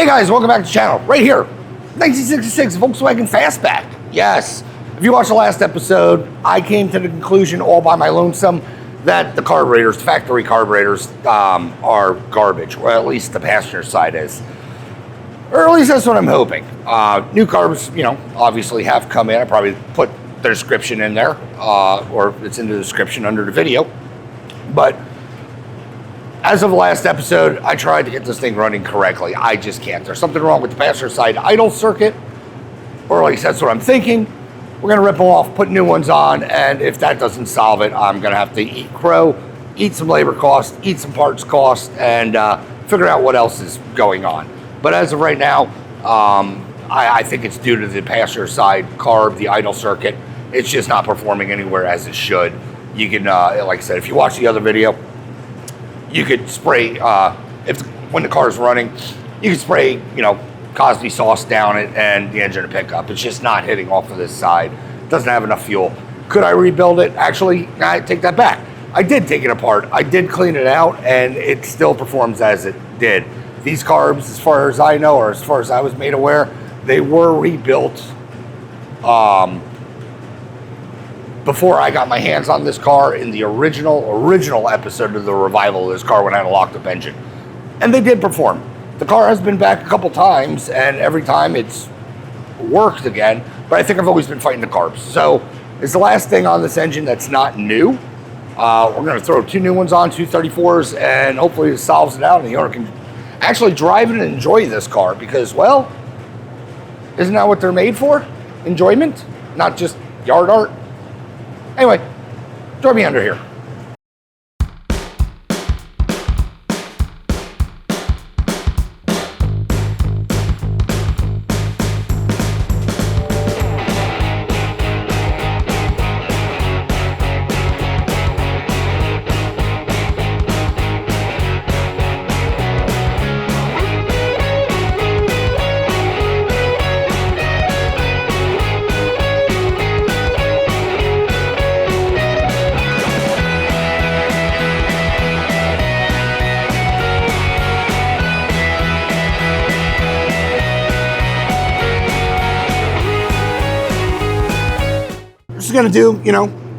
guys, welcome back to the channel. Right here, 1966 Volkswagen Fastback. Yes, if you watched the last episode, I came to the conclusion all by my lonesome that the carburetors, the factory carburetors, are garbage, or at least the passenger side is. Or at least that's what I'm hoping. New carbs, obviously have come in. I probably put the description in there, or it's in the description under the video. But as of the last episode, I tried to get this thing running correctly. I just can't. There's something wrong with the passenger side idle circuit, or at least that's what I'm thinking. We're going to rip them off, put new ones on, and if that doesn't solve it, I'm going to have to eat crow, eat some labor cost, eat some parts cost, and figure out what else is going on. But as of right now, I think it's due to the passenger side carb, the idle circuit. It's just not performing anywhere as it should. You can, like I said, if you watch the other video, you could spray, when the car is running, you could spray, Cosby sauce down it and the engine to pick up. It's just not hitting off of this side. It doesn't have enough fuel. Could I rebuild it? Actually, I take that back. I did take it apart. I did clean it out, and it still performs as it did. These carbs, as far as I know, or as far as I was made aware, they were rebuilt before I got my hands on this car in the original episode of the revival of this car when I had a locked up engine. And they did perform. The car has been back a couple times, and every time it's worked again, but I think I've always been fighting the carbs. So it's the last thing on this engine that's not new. We're going to throw two new ones on, 234s, and hopefully it solves it out and the owner can actually drive it and enjoy this car because, well, isn't that what they're made for? Enjoyment, not just yard art. Anyway, join me under here. Just gonna do,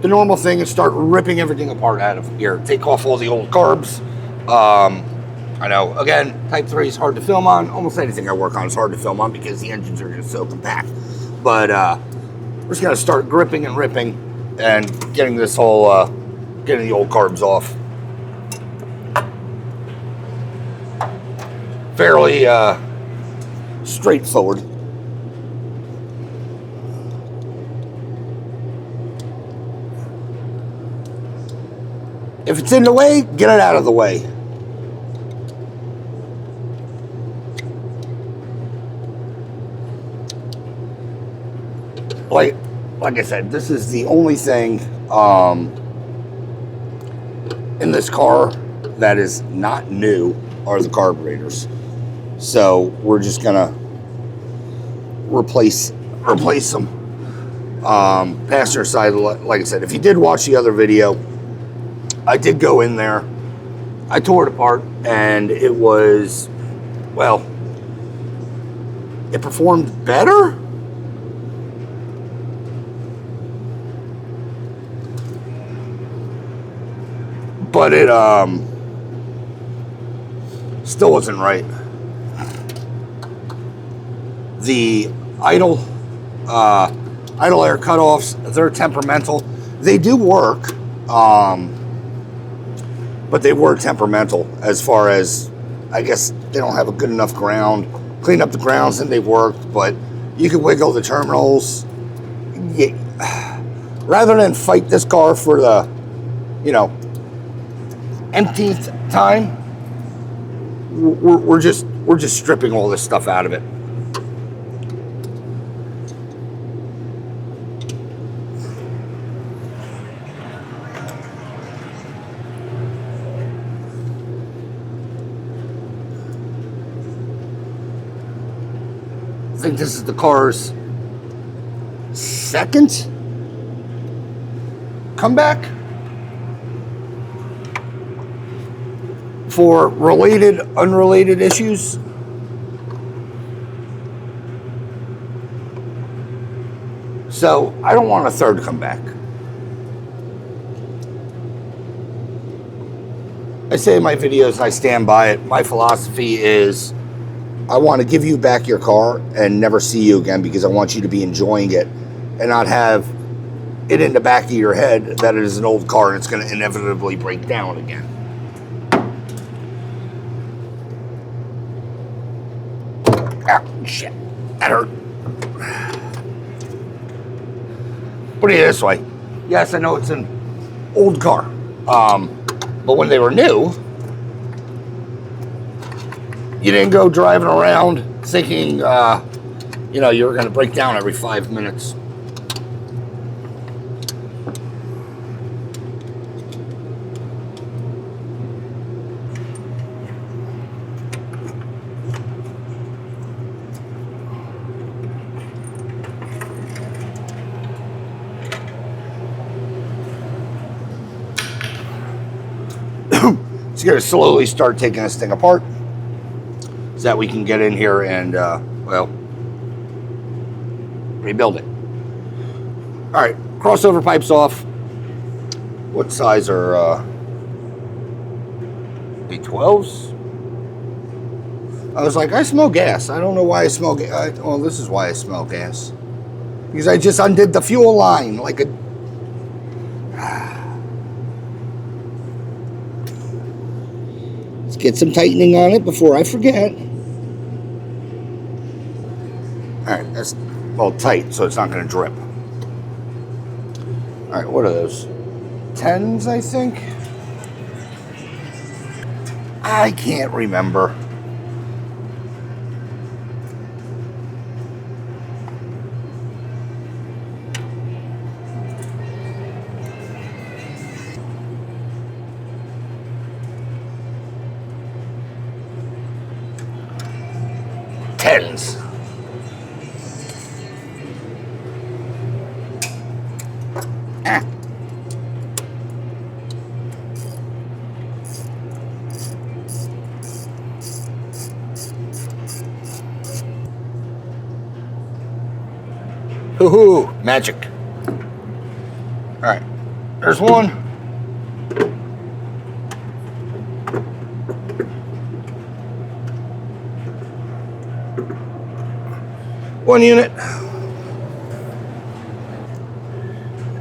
the normal thing and start ripping everything apart out of here. Take off all the old carbs. I know, again, Type 3 is hard to film on. Almost anything I work on is hard to film on because the engines are just so compact. But we're just gonna start gripping and ripping and getting this whole, getting the old carbs off. Fairly straightforward. If it's in the way, get it out of the way. Like I said, this is the only thing in this car that is not new are the carburetors. So we're just gonna replace them. Passenger side, like I said, if you did watch the other video, I did go in there, I tore it apart, and it was, well, it performed better? But it still wasn't right. The idle air cutoffs, they're temperamental. They do work. But they were temperamental as far as, I guess, they don't have a good enough ground. Clean up the grounds and they worked, but you can wiggle the terminals. Rather than fight this car for the, emptieth time, we're just stripping all this stuff out of it. I think this is the car's second comeback for related, unrelated issues. So I don't want a third to come back. I say in my videos, and I stand by it, my philosophy is I want to give you back your car and never see you again, because I want you to be enjoying it and not have it in the back of your head that it is an old car and it's going to inevitably break down again. Ah, shit. That hurt. Put it this way. Yes, I know it's an old car. But when they were new, you didn't go driving around thinking, you were going to break down every 5 minutes. So you're going to slowly start taking this thing apart so that we can get in here and, rebuild it. All right, crossover pipes off. What size are they? 12s? I was like, I smell gas. I don't know why I smell gas. Well, this is why I smell gas. Because I just undid the fuel line like a... Let's get some tightening on it before I forget. All right, that's well tight, so it's not going to drip. All right, what are those? 10s, I think? I can't remember. Tens. Ah. Hoo-hoo, magic. All right, there's one. One unit.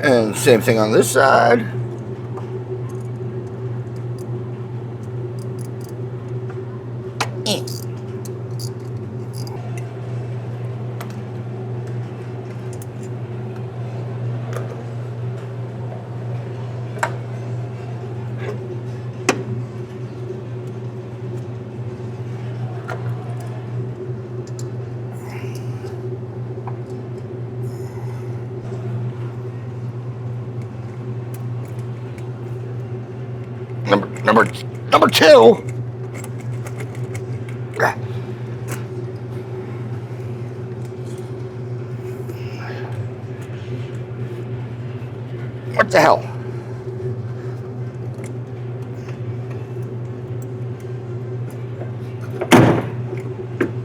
And same thing on this side. Number two. What the hell?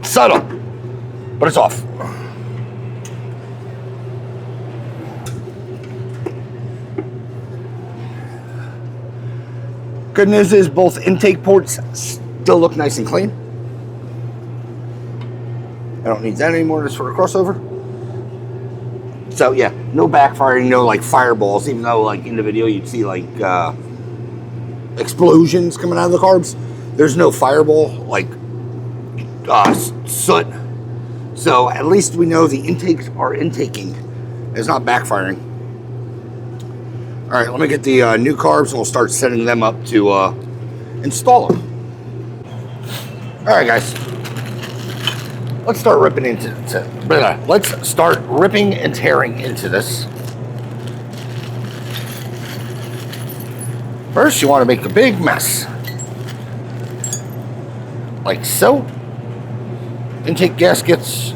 Subtle, but it's off. Good news is both intake ports still look nice and clean. I don't need that anymore just for a crossover. So yeah, no backfiring, no like fireballs, even though like in the video you'd see like explosions coming out of the carbs. There's no fireball, like soot. So at least we know the intakes are intaking. It's not backfiring. All right, let me get the new carbs and we'll start setting them up to install them. All right, guys. Let's start ripping let's start ripping and tearing into this. First, you want to make a big mess. Like so. Intake gaskets.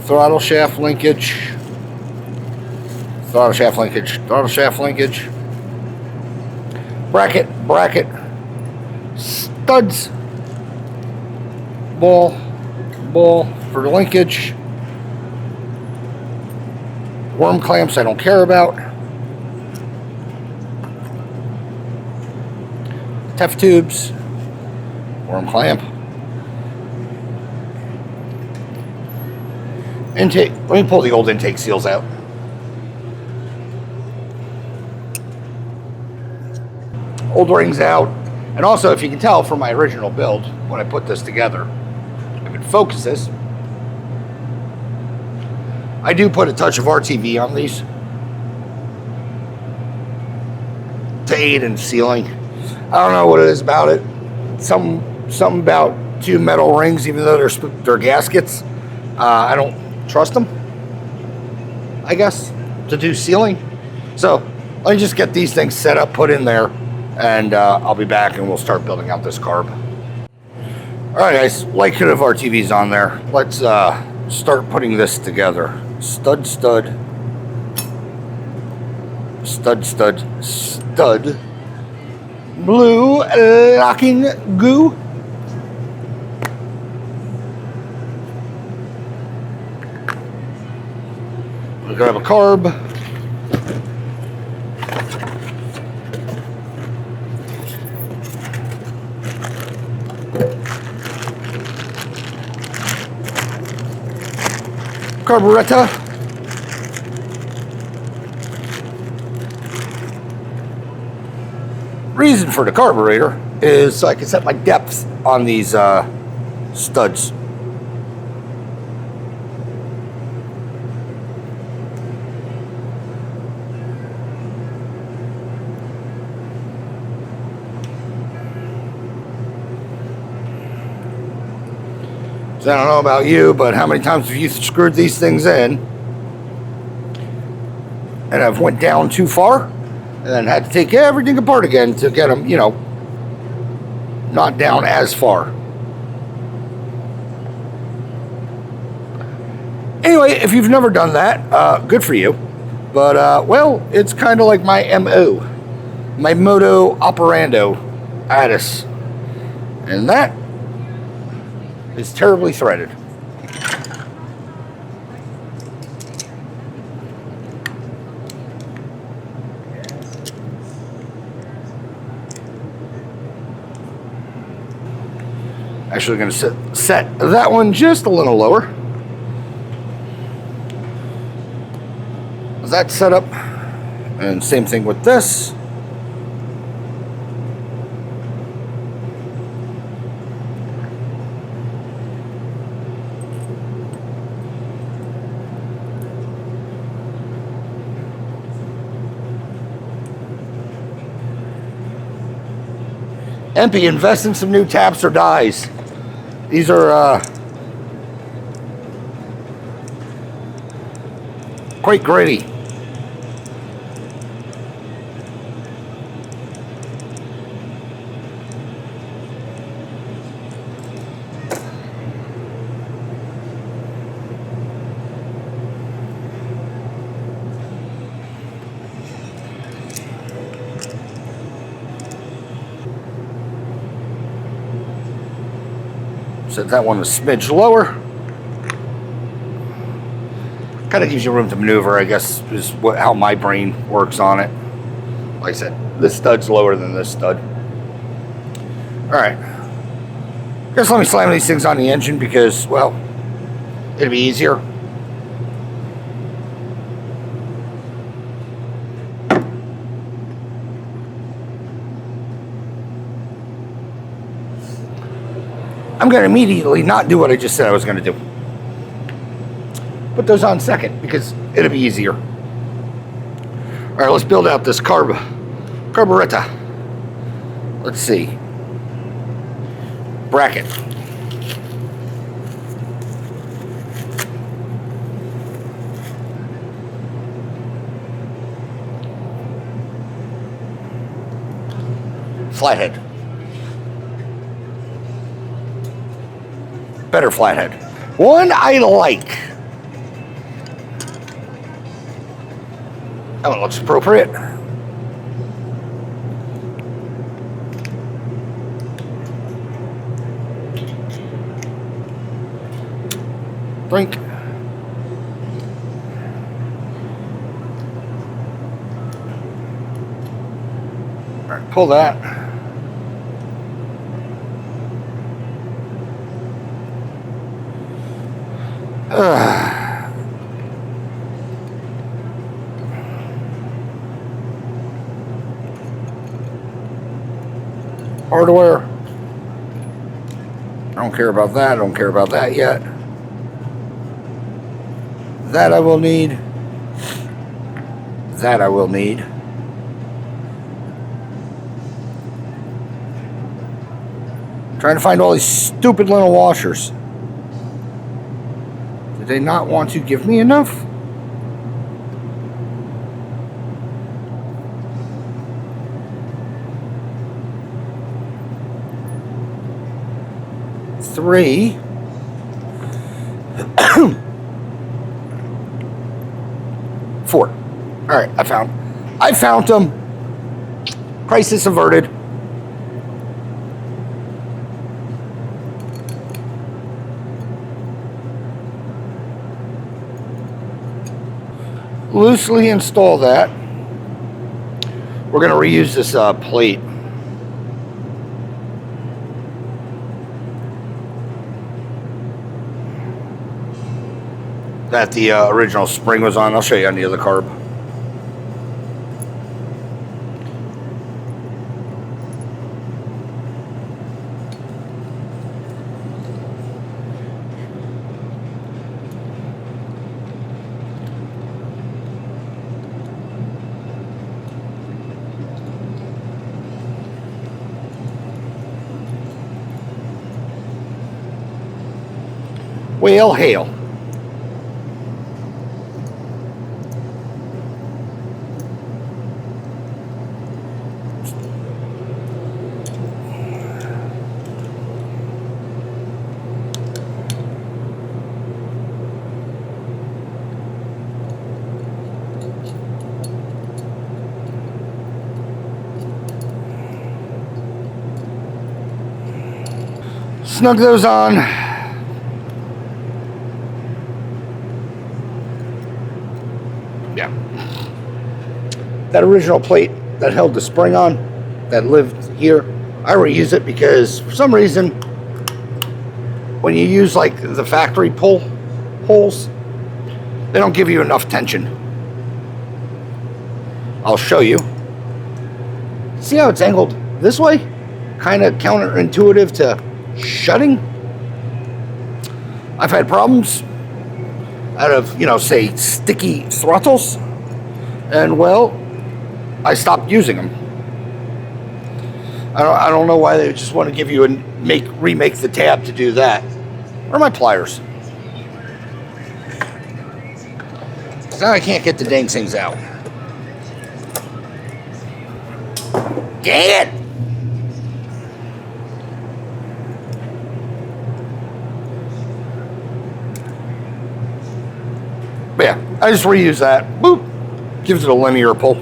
Throttle shaft linkage. Throttle shaft linkage. Throttle shaft linkage. Bracket. Studs. Ball for the linkage. Worm clamps I don't care about. Tef tubes. Worm clamp. Intake. Let me pull the old intake seals out. Old rings out. And also, if you can tell from my original build, when I put this together, if it focuses, I do put a touch of RTV on these to aid in sealing. I don't know what it is about it. Something about two metal rings, even though they're gaskets. I don't trust them, I guess, to do sealing. So let me just get these things set up, put in there, and I'll be back and we'll start building out this carb. All right, guys, light kit of RTVs on there. Let's start putting this together. Stud, stud, stud, stud, stud. Blue locking goo. We'll grab a carb. Carburetor. Reason for the carburetor is so I can set my depth on these studs. So I don't know about you, but how many times have you screwed these things in and I've went down too far and then had to take everything apart again to get them, you know, not down as far. Anyway, if you've never done that, good for you. But, well, it's kind of like my MO, my modo operando addis. And that is terribly threaded. Actually going to set that one just a little lower. That's set up, and same thing with this. Empy, invest in some new taps or dies. These are quite gritty. Set that one a smidge lower. Kind of gives you room to maneuver, I guess, is how my brain works on it. Like I said, this stud's lower than this stud. All right. Just let me slam these things on the engine because, well, it'll be easier. I'm going to immediately not do what I just said I was going to do. Put those on second because it'll be easier. All right, let's build out this carburetor. Let's see. Bracket. Flathead. Better flathead. One I like. That one looks appropriate. Drink. pull that. Hardware. I don't care about that. I don't care about that yet. That I will need. That I will need. Trying to find all these stupid little washers. Did they not want to give me enough? Three. Four. All right, I found them. Crisis averted. Loosely install that. We're going to reuse this plate. That the original spring was on. I'll show you on the other carb. Well, hail. Snug those on. Yeah. That original plate that held the spring on, that lived here, I reuse it because for some reason, when you use like the factory pull holes, they don't give you enough tension. I'll show you. See how it's angled this way? Kind of counterintuitive to shutting. I've had problems out of, say, sticky throttles, and well, I stopped using them. I don't know why they just want to give you remake the tab to do that. Where are my pliers? Now I can't get the dang things out. Dang it! But yeah, I just reuse that. Boop. Gives it a linear pull.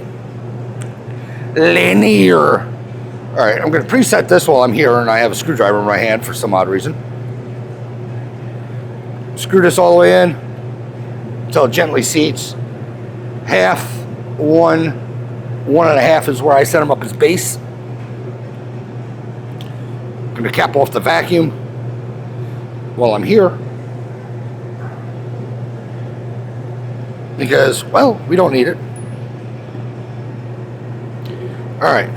Linear. All right, I'm going to preset this while I'm here, and I have a screwdriver in my hand for some odd reason. Screw this all the way in until it gently seats. Half, 1.5 is where I set them up as base. I'm going to cap off the vacuum while I'm here. Because, well, we don't need it. All right.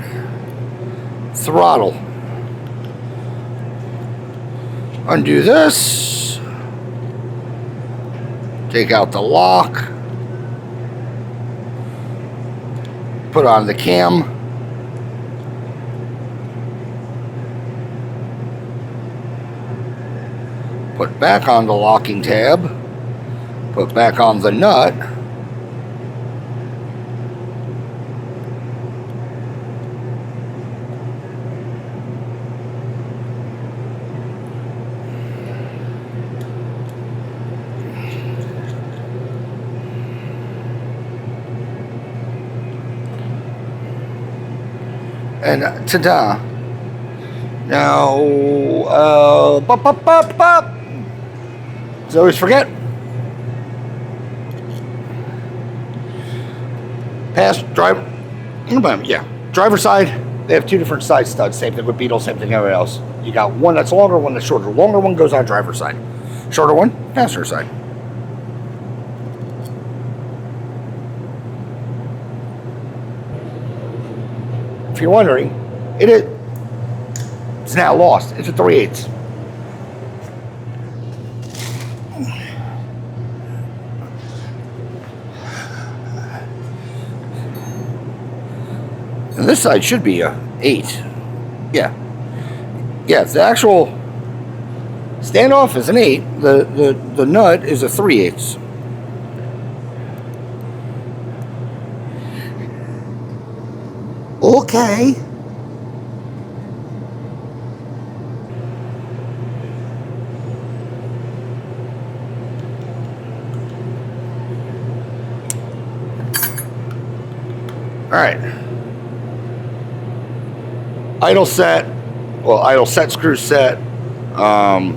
Throttle. Undo this. Take out the lock. Put on the cam. Put back on the locking tab. Put back on the nut. And ta-da. Now, bop, bop, bop, bop. As I always forget. Pass driver. Yeah, driver side. They have two different size studs. Same thing with Beetle, same thing everywhere else. You got one that's longer, one that's shorter. Longer one goes on driver's side. Shorter one, passenger side. If you're wondering, it's now lost. It's a 3/8. And this side should be a 8. Yeah. Yeah, the actual standoff is an 8. The nut is a 3/8. Okay. All right. Idle set. Well, idle set screw set. The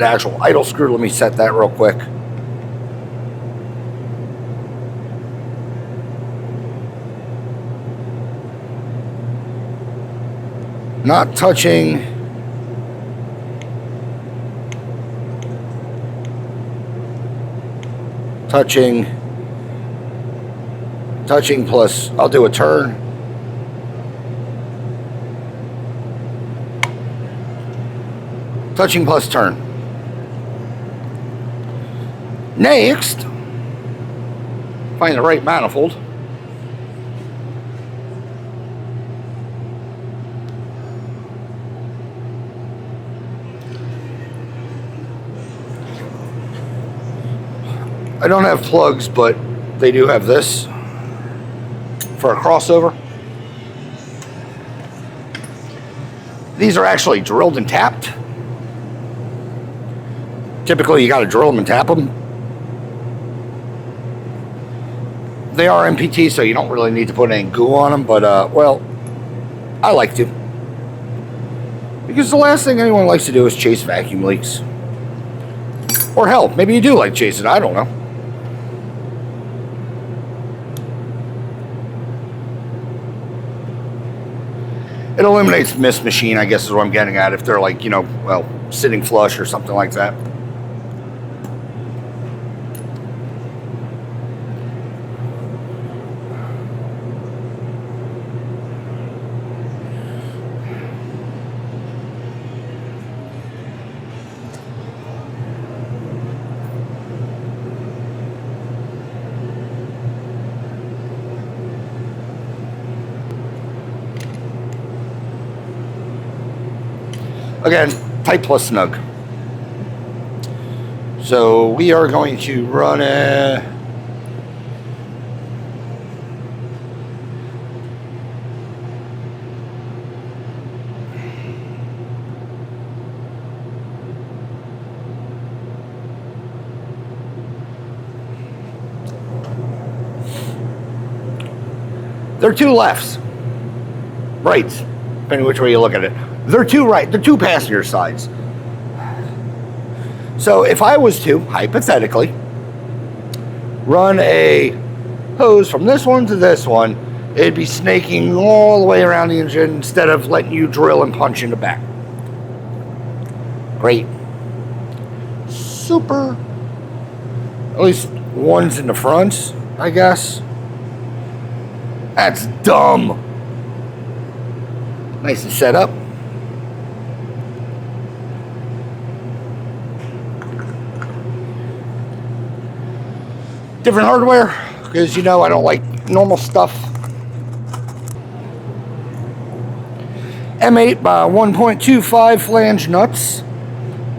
actual idle screw, let me set that real quick. Not touching. Touching plus, I'll do a turn. Touching plus turn. Next, find the right manifold. I don't have plugs, but they do have this for a crossover. These are actually drilled and tapped. Typically, you got to drill them and tap them. They are MPT, so you don't really need to put any goo on them, but, well, I like to. Because the last thing anyone likes to do is chase vacuum leaks. Or hell, maybe you do like chasing, I don't know. It eliminates mist machine, I guess is what I'm getting at, if they're like, you know, well, sitting flush or something like that. Again, tight plus snug. So we are going to run a There are two lefts, rights, depending which way you look at it. They're two right, they're two passenger sides. So if I was to, hypothetically, run a hose from this one to this one, it'd be snaking all the way around the engine instead of letting you drill and punch in the back. Great. Super. At least one's in the front, I guess. That's dumb. Nice and set up. Different hardware, because you know I don't like normal stuff. M8 by 1.25 flange nuts,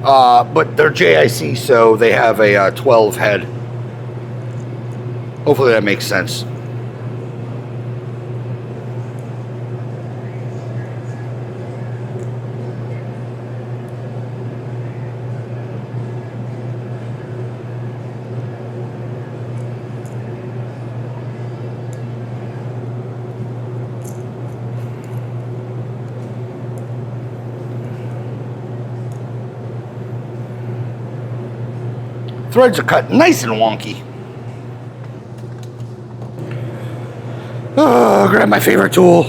but they're JIC, so they have a 12 head. Hopefully that makes sense. Threads are cut nice and wonky. Grab my favorite tool.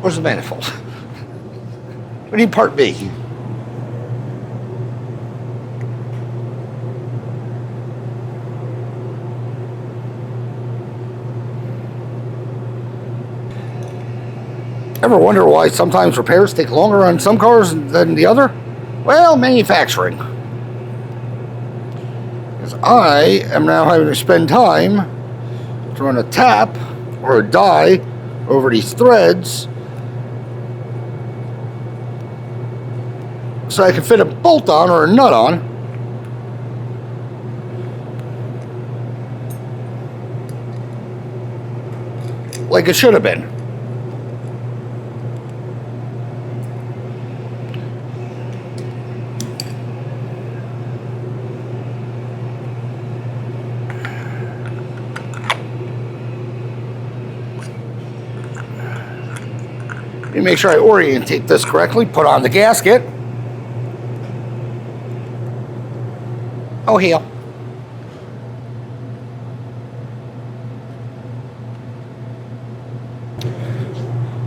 Where's the manifold? We need part B. Ever wonder why sometimes repairs take longer on some cars than the other? Well, manufacturing. Because I am now having to spend time to run a tap or a die over these threads so I can fit a bolt on or a nut on. Like it should have been. Let me make sure I orientate this correctly. Put on the gasket. Oh, hell.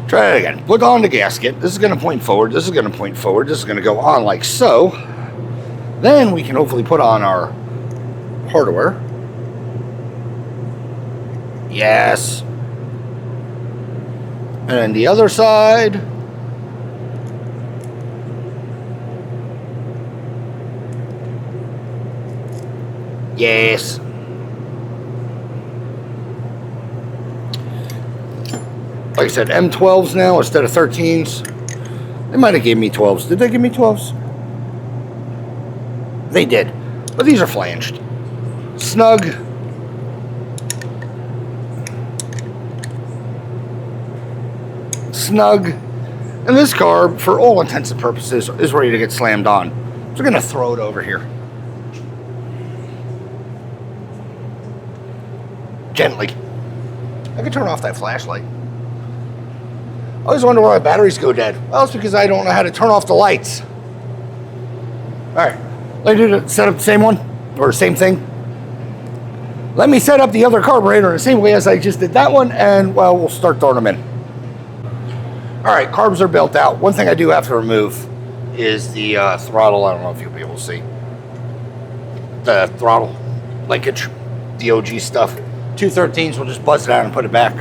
Try it again. Put on the gasket. This is going to point forward. This is going to point forward. This is going to go on like so. Then we can hopefully put on our hardware. Yes. And then the other side. Yes. Like I said, M12s now instead of 13s. They might have gave me 12s. Did they give me 12s? They did. But these are flanged. Snug. Snug. And this car, for all intents and purposes, is ready to get slammed on. So we're going to throw it over here. Gently. I can turn off that flashlight. I always wonder why my batteries go dead. Well, it's because I don't know how to turn off the lights. Alright. Let me set up the same one, or the same thing. Let me set up the other carburetor in the same way as I just did that one, and, well, we'll start throwing them in. Alright, carbs are built out. One thing I do have to remove is the throttle. I don't know if you'll be able to see. The throttle linkage, the OG stuff. 213s, we'll just buzz it out and put it back.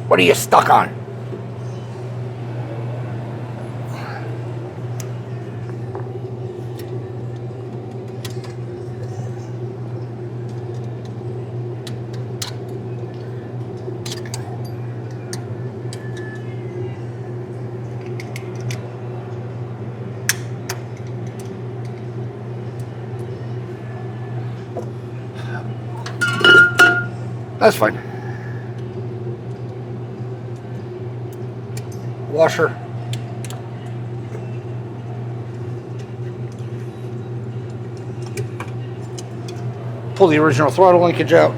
What are you stuck on? That's fine. Washer. Pull the original throttle linkage out.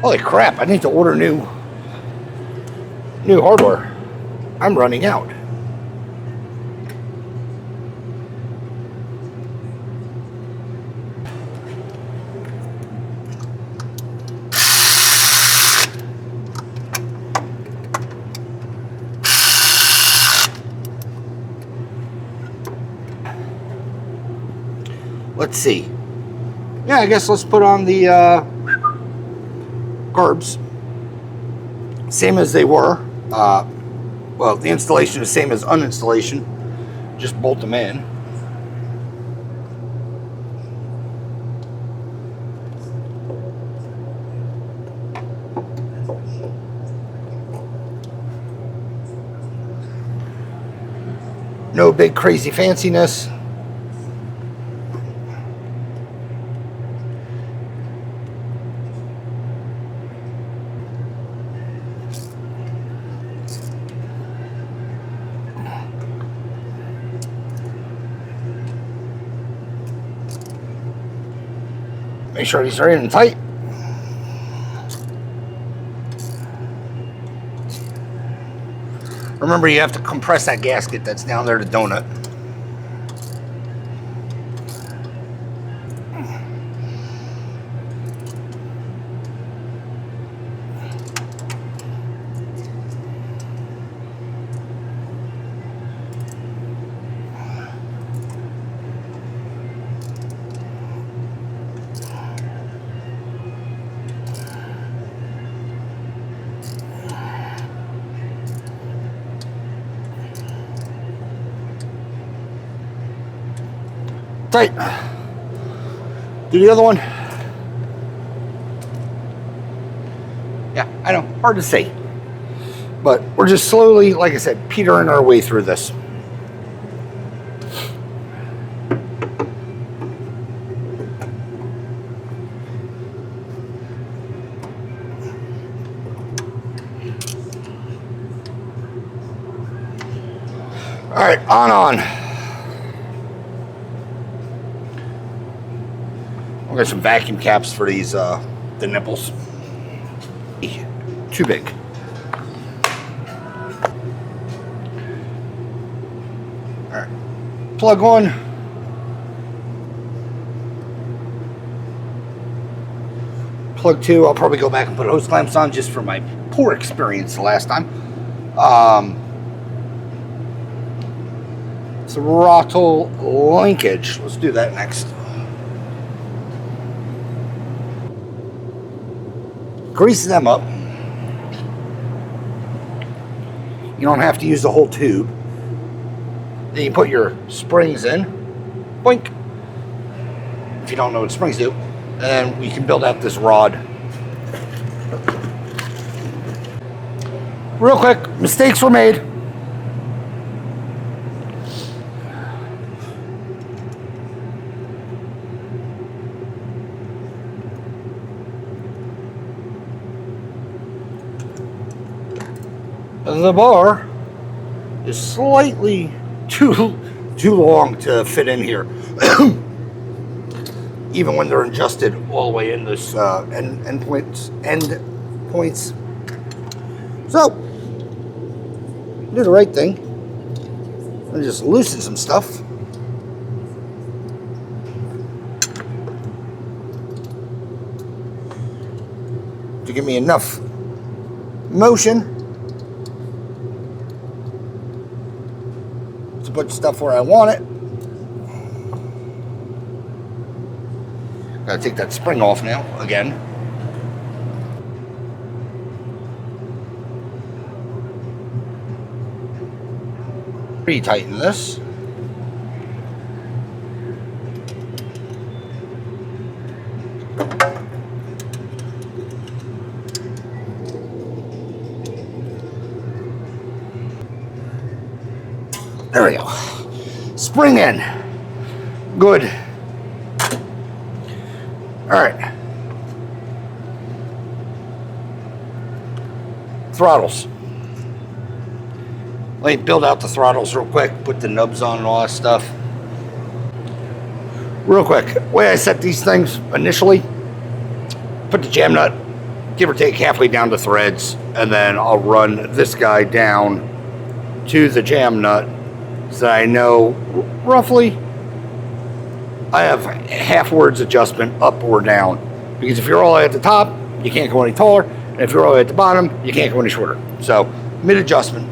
Holy crap, I need to order new hardware. I'm running out. Let's see. Yeah, I guess let's put on the carbs. Same as they were. Well, the installation is same as uninstallation. Just bolt them in. No big crazy fanciness. Make sure these are in and tight. Remember, you have to compress that gasket that's down there, the donut. Tight. Do the other one. Yeah, I know, hard to say. But we're just slowly, like I said, petering our way through this. All right, on. I'll get some vacuum caps for these, the nipples. Too big. All right, plug on. Plug 2, I'll probably go back and put hose clamps on just for my poor experience the last time. Throttle linkage. Let's do that next. Grease them up. You don't have to use the whole tube. Then you put your springs in. Boink. If you don't know what springs do. And we can build out this rod. Real quick, mistakes were made. The bar is slightly too long to fit in here, even when they're adjusted all the way in this end points. So do the right thing and just loosen some stuff. To give me enough motion to put stuff where I want it. Gotta take that spring off now, again. Retighten this. There we go. Spring in. Good. All right. Throttles. Let me build out the throttles real quick, put the nubs on and all that stuff. Real quick, the way I set these things initially, put the jam nut, give or take halfway down to threads, and then I'll run this guy down to the jam nut so that I know roughly I have half words adjustment up or down. Because if you're all the way at the top, you can't go any taller, and if you're all the way at the bottom, you can't go any shorter. So, mid adjustment.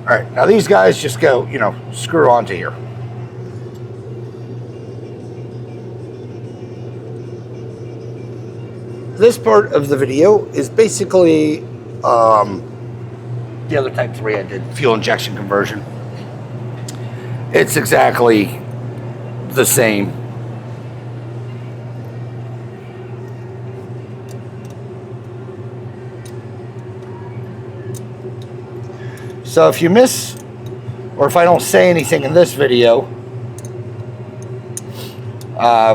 All right, now these guys just go, screw onto here. This part of the video is basically the other Type 3 I did, fuel injection conversion. It's exactly the same. So if you miss, or if I don't say anything in this video,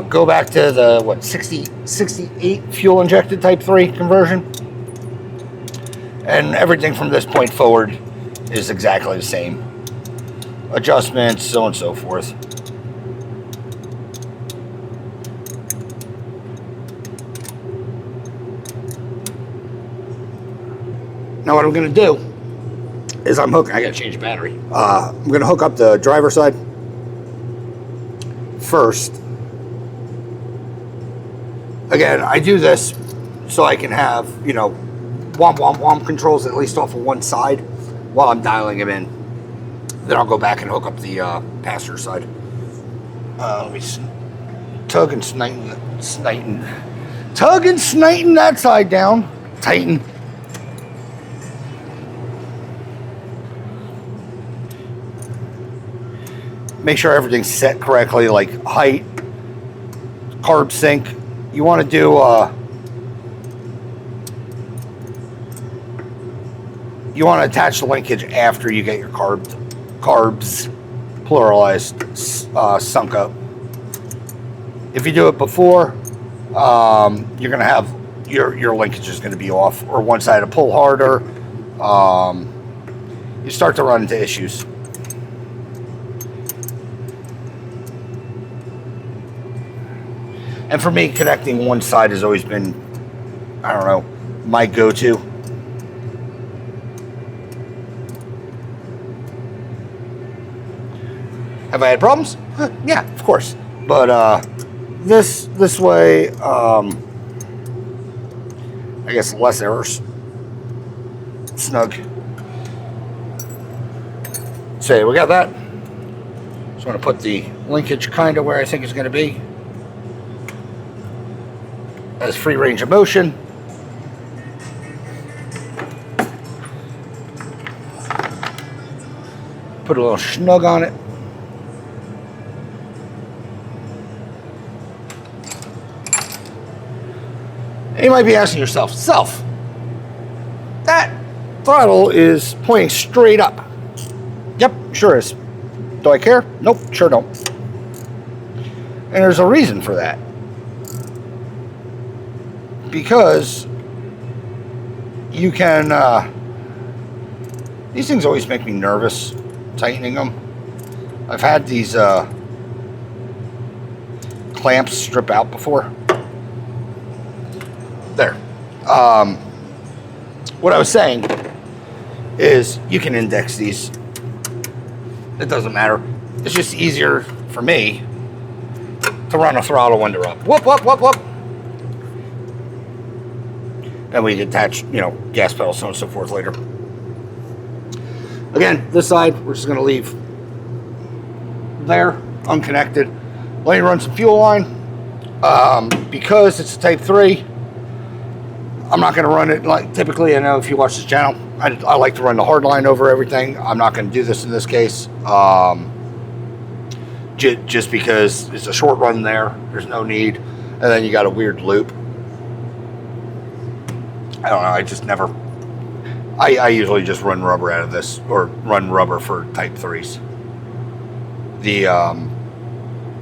go back to the, 68 fuel injected Type 3 conversion. And everything from this point forward is exactly the same. Adjustments, so on and so forth. Now what I'm going to do is I'm hooking. I gotta change the battery. I'm gonna hook up the driver side first. Again, I do this so I can have, you know, womp womp womp controls at least off of one side while I'm dialing them in. Then I'll go back and hook up the passenger side. Let me tug and sniting that side down. Tighten. Make sure everything's set correctly, like height, carb sync. You want to do you want to attach the linkage after you get your carbs pluralized sunk up. If you do it before, you're gonna have your linkage is gonna be off, or one side to pull harder. You start to run into issues. And for me, connecting one side has always been, I don't know, my go-to. Have I had problems? Yeah, of course. But this way, I guess less errors. Snug. So we got that. Just want to put the linkage kind of where I think it's going to be. As free range of motion. Put a little snug on it. And you might be asking yourself, that throttle is pointing straight up. Yep, sure is. Do I care? Nope, sure don't. And there's a reason for that. Because you can, these things always make me nervous, tightening them. I've had these clamps strip out before. There. What I was saying is you can index these. It doesn't matter. It's just easier for me to run a throttle when they're up. Whoop, whoop, whoop, whoop. And we can attach, you know, gas pedals, so on and so forth later. Again, this side, we're just going to leave there, unconnected. Let me run some fuel line. Because it's a Type 3, I'm not going to run it like typically. I know if you watch this channel, I like to run the hard line over everything. I'm not going to do this in this case. Just because it's a short run there. There's no need. And then you got a weird loop. I don't know, I just never, I usually just run rubber out of this, or run rubber for Type 3s. The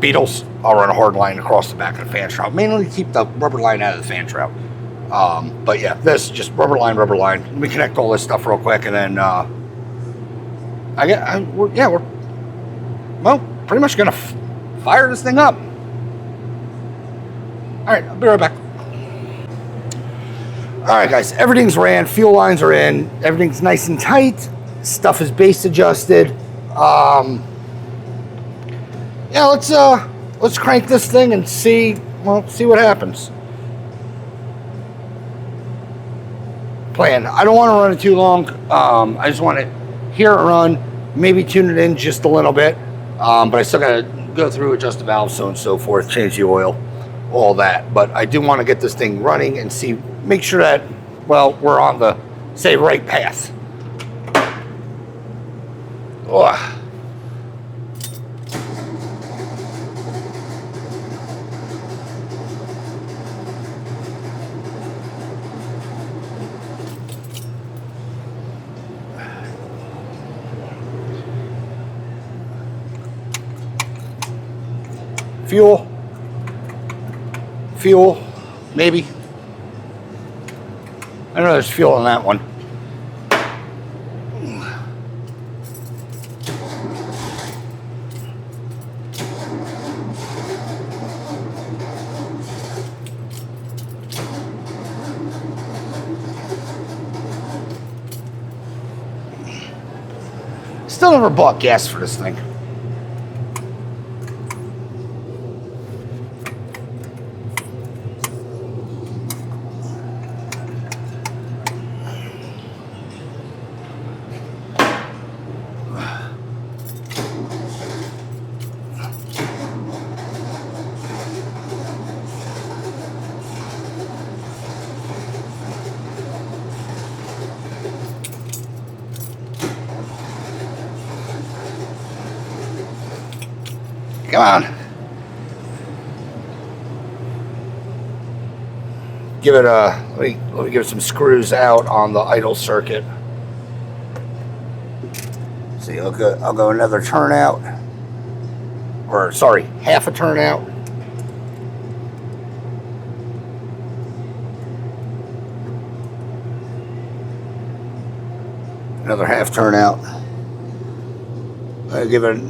Beetles, I'll run a hard line across the back of the fan shroud, mainly to keep the rubber line out of the fan shroud. But yeah, this just rubber line. Let me connect all this stuff real quick, and then we're pretty much gonna fire this thing up. All right, I'll be right back. All right, guys, everything's ran, fuel lines are in, everything's nice and tight, stuff is base adjusted. Yeah, let's crank this thing and see what happens. Plan. I don't want to run it too long. I just want to hear it run, maybe tune it in just a little bit. But I still got to go through, adjust the valves, so on and so forth, change the oil, all that. But I do want to get this thing running and make sure that, we're on the, right path. Ugh. Fuel, maybe. I know there's fuel on that one. Still never bought gas for this thing. Come on. Give it a, let me give it some screws out on the idle circuit. See, I'll go another turnout. Or, sorry, half a turnout. Another half turnout. I'll give it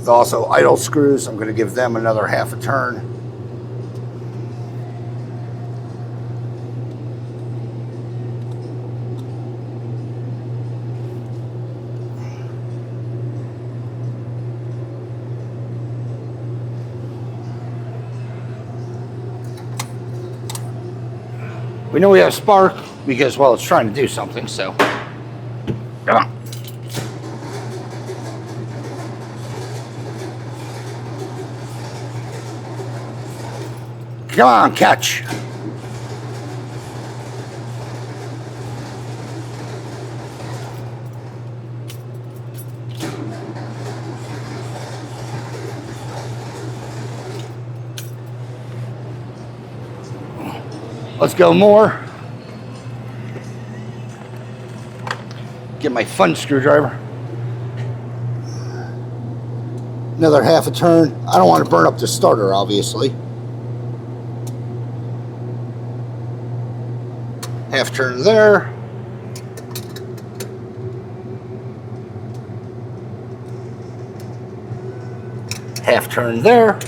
also idle screws. I'm going to give them another half a turn. We know we have spark because, well, it's trying to do something, so come on. Come on, catch. Let's go more. Get my fun screwdriver. Another half a turn. I don't want to burn up the starter, obviously. Half turn there. Half turn there.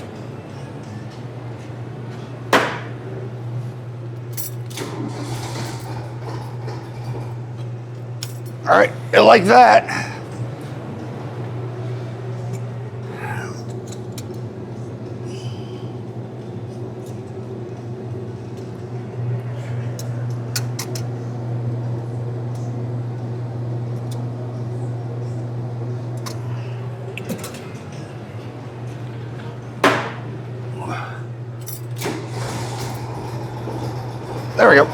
All right, like that. There we go.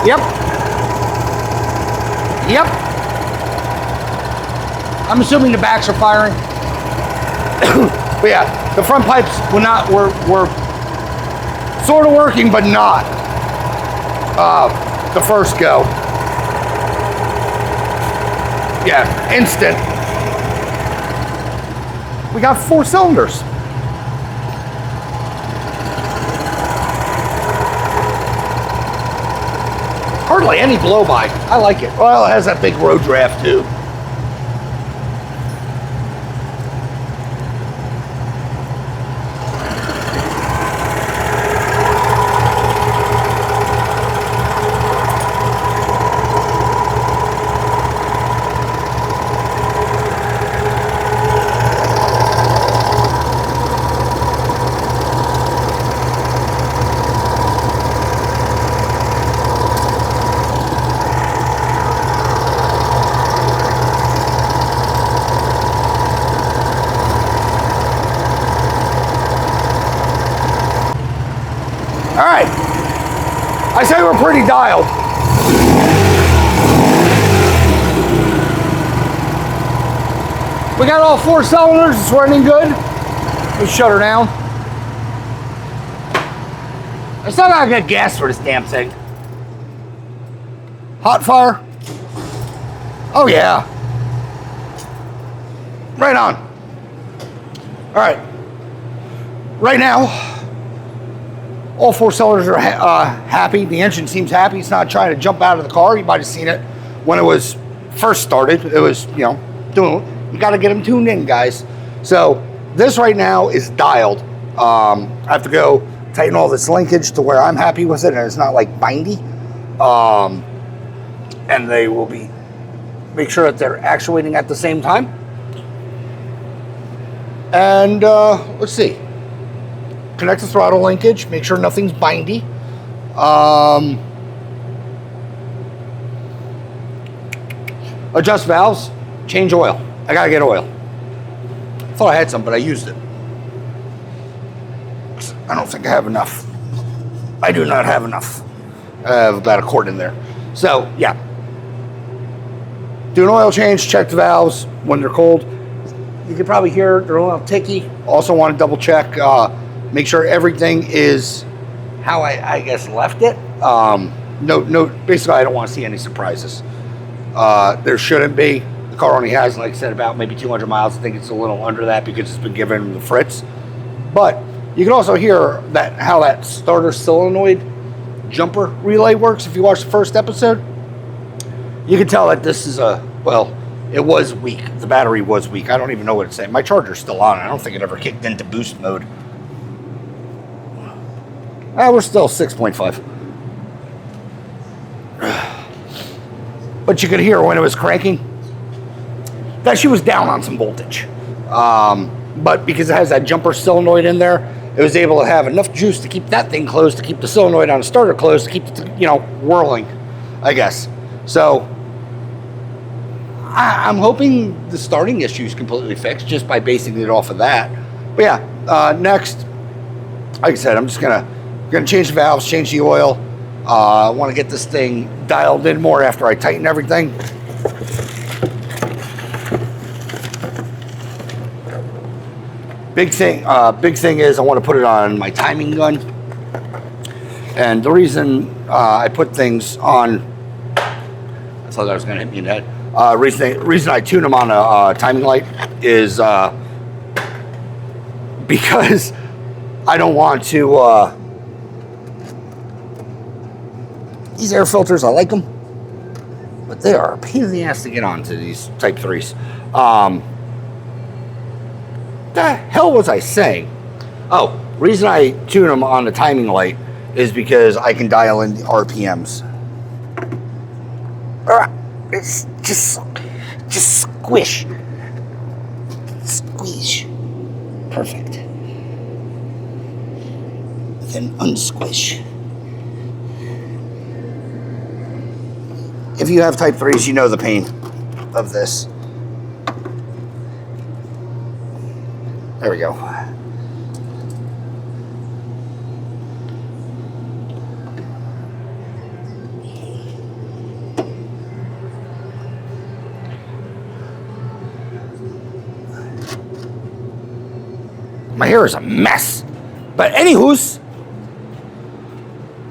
Yep. Yep. I'm assuming the backs are firing. But yeah, the front pipes were sort of working, but not the first go. Yeah, instant. We got 4 cylinders. Hardly any blow by. I like it. Well, it has that big road draft too. All right. I say we're pretty dialed. We got all 4 cylinders. It's running good. Let me shut her down. I still gotta get gas for this damn thing. Hot fire. Oh yeah. Right on. All right. Right now, all 4 cylinders are happy. The engine seems happy. It's not trying to jump out of the car. You might have seen it when it was first started. It was, doing. You got to get them tuned in, guys. So this right now is dialed. I have to go tighten all this linkage to where I'm happy with it, and it's not like bindy. And they will be make sure that they're actuating at the same time. And let's see. Connect the throttle linkage. Make sure nothing's bindy. Adjust valves. Change oil. I gotta get oil. I thought I had some, but I used it. I don't think I have enough. I do not have enough. I have about a quart in there. So, yeah. Do an oil change, check the valves when they're cold. You can probably hear they're a little ticky. Also want to double check, make sure everything is how I guess left it. No, basically I don't want to see any surprises. There shouldn't be. The car only has, like I said, about maybe 200 miles. I think it's a little under that because it's been given the fritz. But you can also hear how that starter solenoid jumper relay works. If you watch the first episode, you can tell that this is it was weak. The battery was weak. I don't even know what it's saying. My charger's still on. I don't think it ever kicked into boost mode. We're still 6.5. But you could hear when it was cranking that she was down on some voltage. But because it has that jumper solenoid in there, it was able to have enough juice to keep that thing closed, to keep the solenoid on the starter closed, to keep it, whirling, I guess. So I'm hoping the starting issue is completely fixed just by basing it off of that. But yeah, next, like I said, I'm just gonna change the valves, change the oil. I want to get this thing dialed in more after I tighten everything. Big thing is I want to put it on my timing gun. And the reason I put things on, I thought that was going to hit me in the head. Reason I tune them on a timing light is because I don't want to. These air filters, I like them, but they are a pain in the ass to get onto these Type 3s. The hell was I saying? Oh, reason I tune them on the timing light is because I can dial in the RPMs. It's just squish. Squish. Perfect. Then unsquish. If you have Type 3s, you know the pain of this. There we go. My hair is a mess. But anywho's,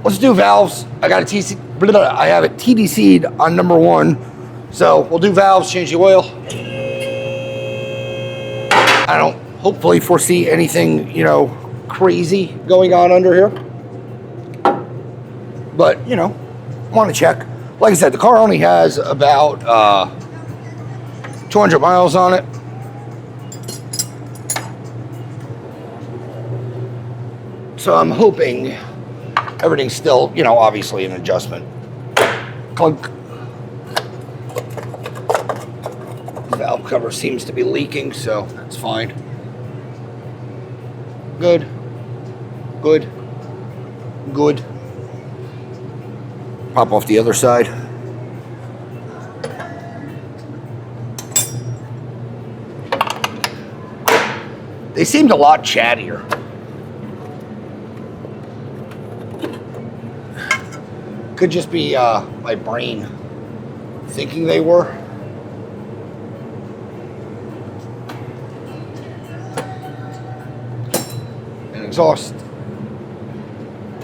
let's do valves. I got a TC. I have it TDC'd on number 1. So we'll do valves, change the oil. I don't hopefully foresee anything, crazy going on under here. But, want to check. Like I said, the car only has about 200 miles on it. So I'm hoping everything's still, obviously an adjustment. Clunk. The valve cover seems to be leaking, so that's fine. Good. Good. Good. Pop off the other side. They seemed a lot chattier. Could just be my brain thinking they were. And exhaust.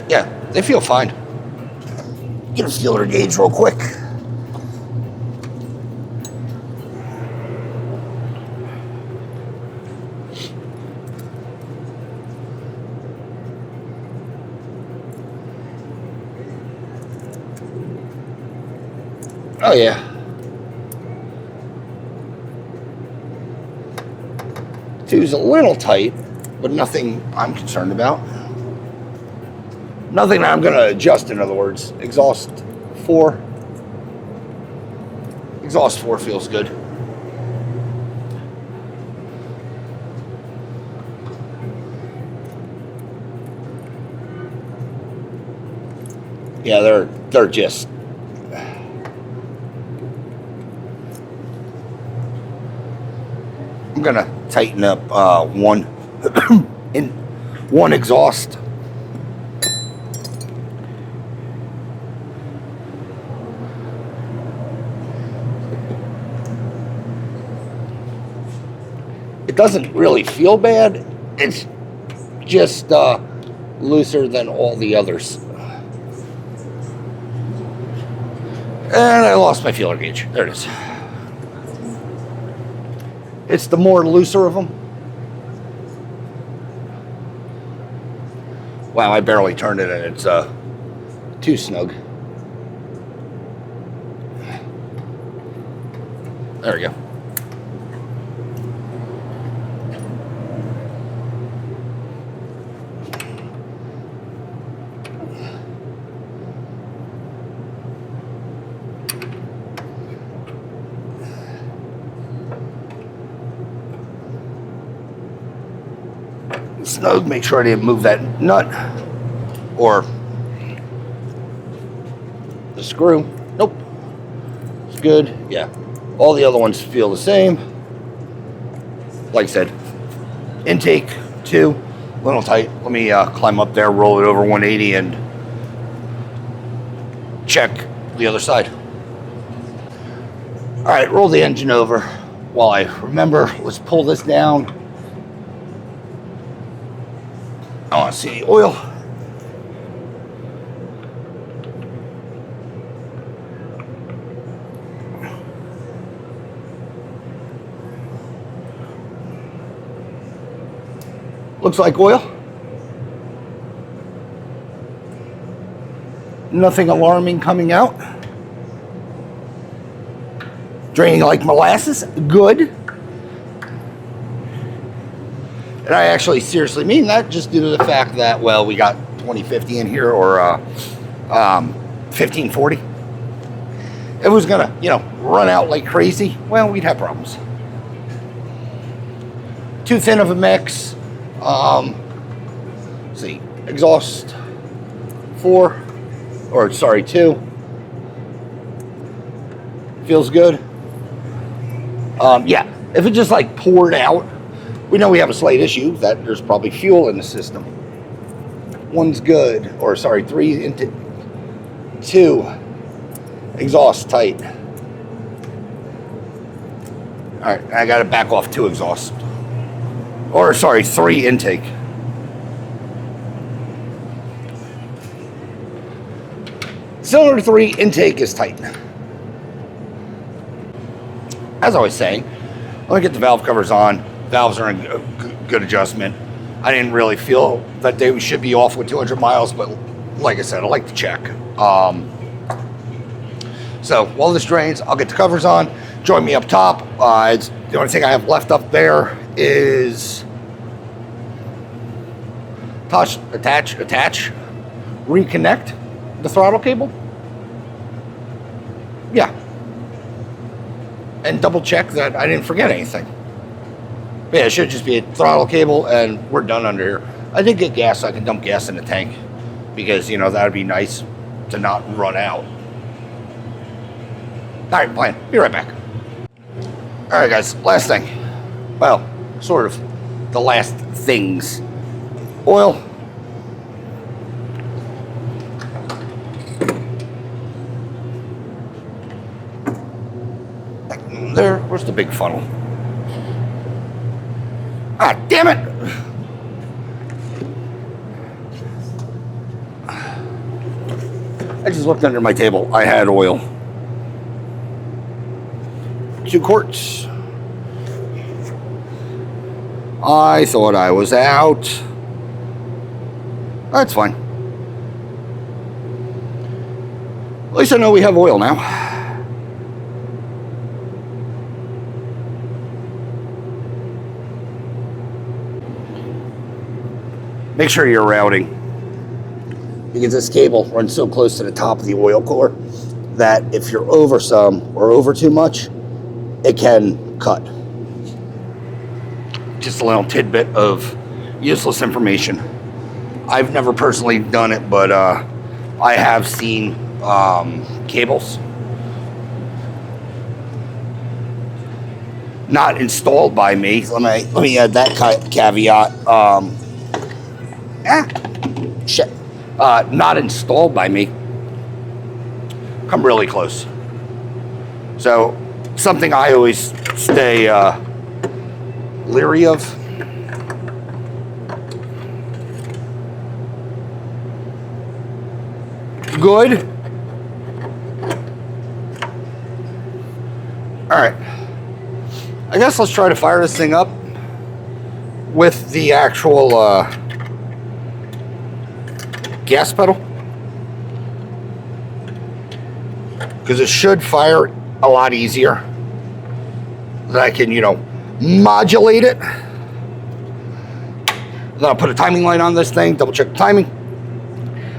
Yeah, they feel fine. Get a feeler gauge real quick. Oh yeah. Two's a little tight, but nothing I'm concerned about. Nothing I'm going to adjust, in other words. Exhaust 4. Exhaust 4 feels good. Yeah, they're just... I'm going to tighten up one in one exhaust. It doesn't really feel bad. It's just looser than all the others. And I lost my feeler gauge. There it is. It's the more looser of them. Wow, I barely turned it and it's too snug. There we go. Snug, make sure I didn't move that nut or the screw. Nope. It's good. Yeah. All the other ones feel the same. Like I said, intake 2, a little tight. Let me climb up there, roll it over 180 and check the other side. All right, roll the engine over. While I remember, let's pull this down. I want to see the oil. Looks like oil. Nothing alarming coming out. Draining like molasses. Good. And I actually seriously mean that, just due to the fact that, well, we got 2050 in here, or 1540. If it was gonna, run out like crazy, well, we'd have problems. Too thin of a mix. Let's see, exhaust 2. Feels good. Yeah, if it just like poured out, we know we have a slight issue that there's probably fuel in the system. 3 into 2. Exhaust tight. All right, I got to back off 2 exhaust. 3 intake. Cylinder 3 intake is tight. As I was saying, let me get the valve covers on. Valves are in good adjustment. I didn't really feel that they should be off with 200 miles, but like I said, I like to check. So while this drains, I'll get the covers on. Join me up top. The only thing I have left up there is attach, reconnect the throttle cable. Yeah. And double check that I didn't forget anything. But yeah, it should just be a throttle cable and we're done under here. I did get gas, so I can dump gas in the tank because, that would be nice to not run out. All right, plan. Be right back. All right, guys, last thing. Well, sort of the last things. Oil. There's the big funnel. Ah, damn it! I just looked under my table. I had oil. 2 quarts. I thought I was out. That's fine. At least I know we have oil now. Make sure you're routing, because this cable runs so close to the top of the oil cooler that if you're over some or over too much, it can cut. Just a little tidbit of useless information. I've never personally done it, but I have seen cables not installed by me. Let me add that caveat. Not installed by me. Come really close. So something I always stay leery of. Good. All right. I guess let's try to fire this thing up with the actual gas pedal, because it should fire a lot easier. That I can, modulate it. Then I'll put a timing light on this thing, double check the timing,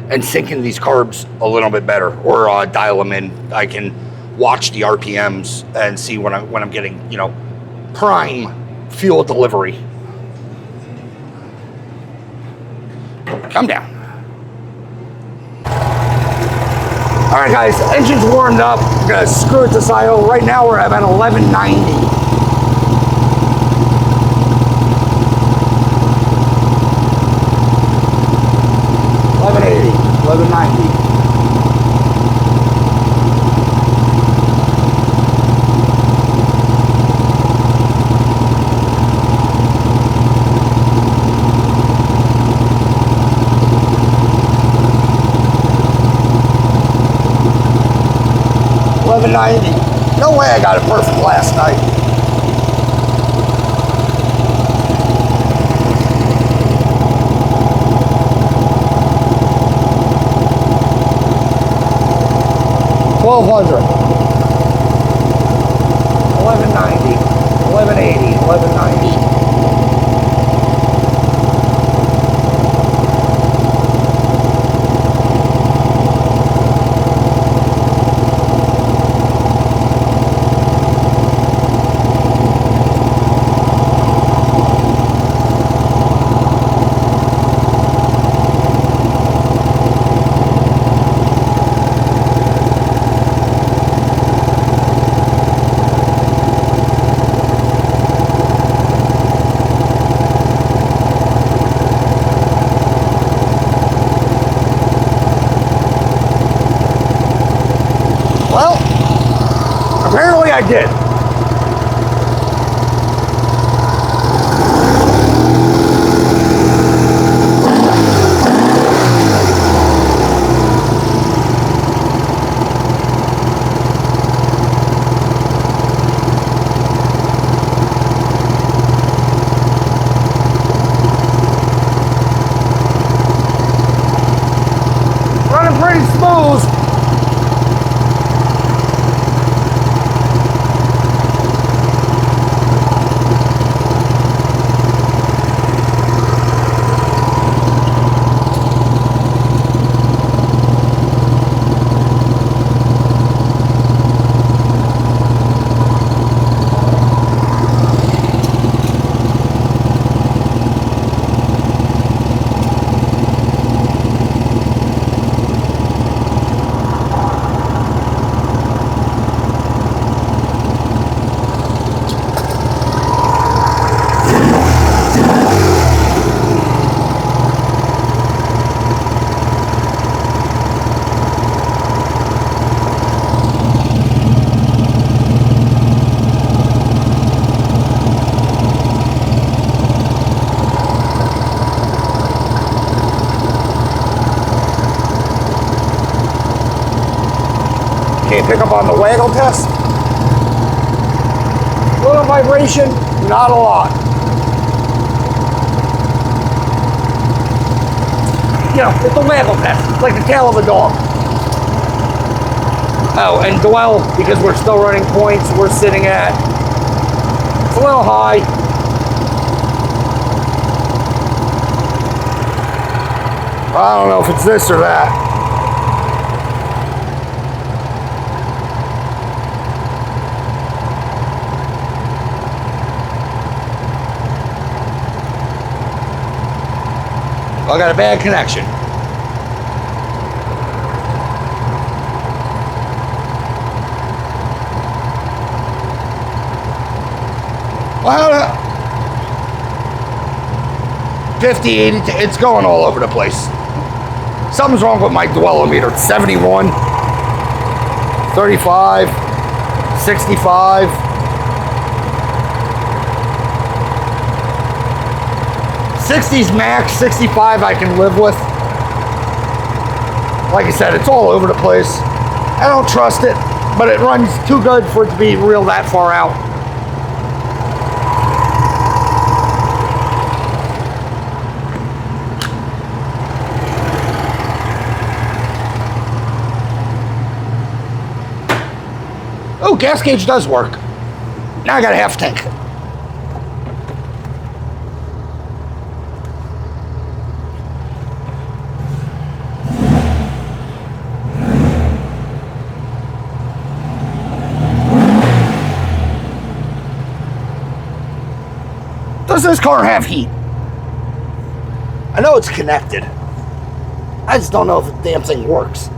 and sync in these carbs a little bit better, or dial them in. I can watch the RPMs and see when I'm getting, prime fuel delivery. Come down. All right, guys, engine's warmed up. I'm gonna screw it to IO. Right now we're at about 1190. 1190. No way I got it perfect last night. $1,200, 1190, 1180, 1190. Well, apparently I did. Running pretty smooth. can't pick up on the waggle test. A little vibration, not a lot. You know, it's a waggle test. It's like the tail of a dog. Oh, and dwell, because we're still running points, we're sitting at, it's a little high. I don't know if it's this or that. I got a bad connection. Well, 50, 80, it's going all over the place. Something's wrong with my dwelometer. It's 71, 35, 65. 60's max, 65 I can live with. Like I said, it's all over the place. I don't trust it, but it runs too good for it to be real that far out. Oh, gas gauge does work. Now I got a half tank. Does this car have heat? I know it's connected. I just don't know if the damn thing works.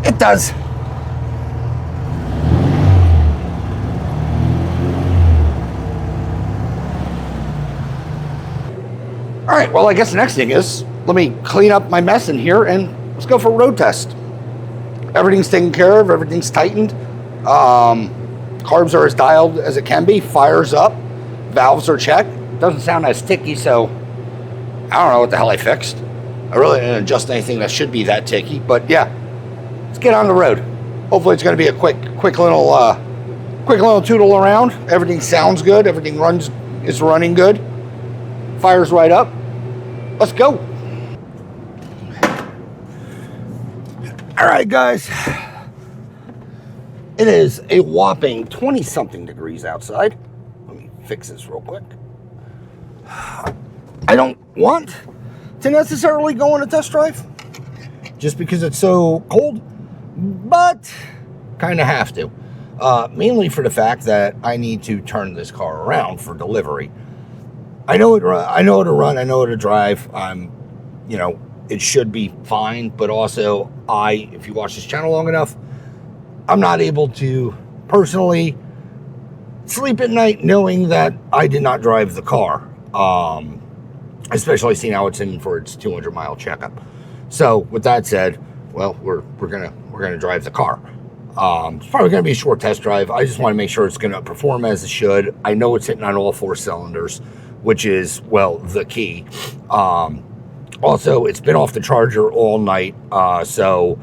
It does. All right, well, I guess the next thing is, let me clean up my mess in here and let's go for a road test. Everything's taken care of, everything's tightened. Carbs are as dialed as it can be, fire's up, valves are checked. Doesn't sound as ticky, so I don't know what the hell I fixed. I really didn't adjust anything that should be that ticky, but yeah. Let's get on the road. Hopefully it's going to be a quick little tootle around. Everything sounds good. Everything is running good. Fire's right up. Let's go. All right, guys. It is a whopping 20-something degrees outside. Let me fix this real quick. I don't want to necessarily go on a test drive just because it's so cold. But kind of have to, mainly for the fact that I need to turn this car around for delivery. I know it to run, I know how to drive. It should be fine, but also if you watch this channel long enough, I'm not able to personally sleep at night knowing that I did not drive the car, especially seeing how it's in for its 200-mile checkup. So with that said, well, we're gonna drive the car. It's probably gonna be a short test drive. I just want to make sure it's gonna perform as it should. I know it's hitting on all 4 cylinders, which is, well, the key. Also, it's been off the charger all night, so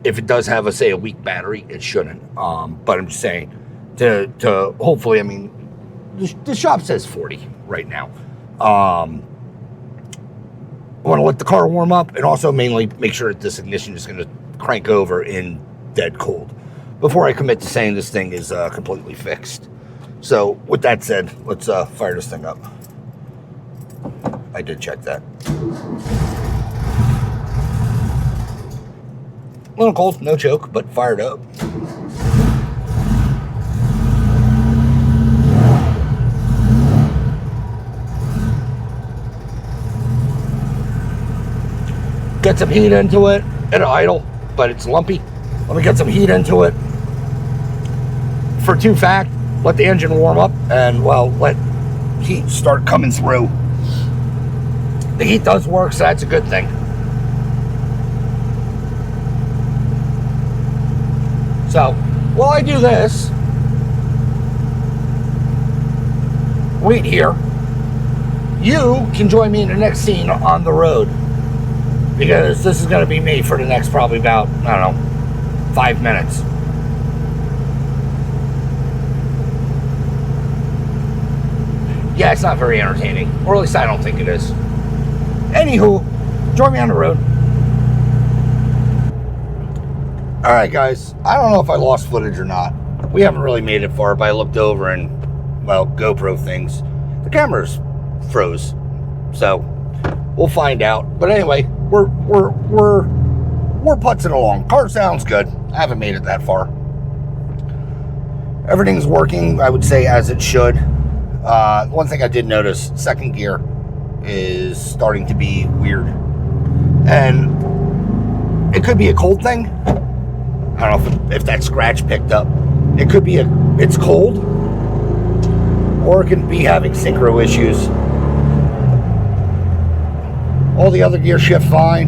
if it does have a weak battery, it shouldn't. But I'm just saying to hopefully, I mean, the shop says 40 right now. I want to let the car warm up and also mainly make sure that this ignition is going to crank over in dead cold before I commit to saying this thing is completely fixed. So with that said, let's fire this thing up. I did check that. A little cold, no choke, but fired up. Get some heat into it. It'll idle, but it's lumpy. Let me get some heat into it. for two fact, let the engine warm up and, well, let heat start coming through. The heat does work, so that's a good thing. So, while I do this, wait here, you can join me in the next scene on the road, because this is going to be me for the next probably about, I don't know, 5 minutes. Yeah, it's not very entertaining, or at least I don't think it is. Anywho, join me on the road. Alright guys, I don't know if I lost footage or not. We haven't really made it far, but I looked over and, well, GoPro things. The camera's froze. So, we'll find out. But anyway, we're putzing along. Car sounds good. I haven't made it that far. Everything's working, I would say, as it should. One thing I did notice, second gear is starting to be weird. And it could be a cold thing. I don't know if that scratch picked up. It could be it's cold, or it could be having synchro issues. All the other gears shift fine.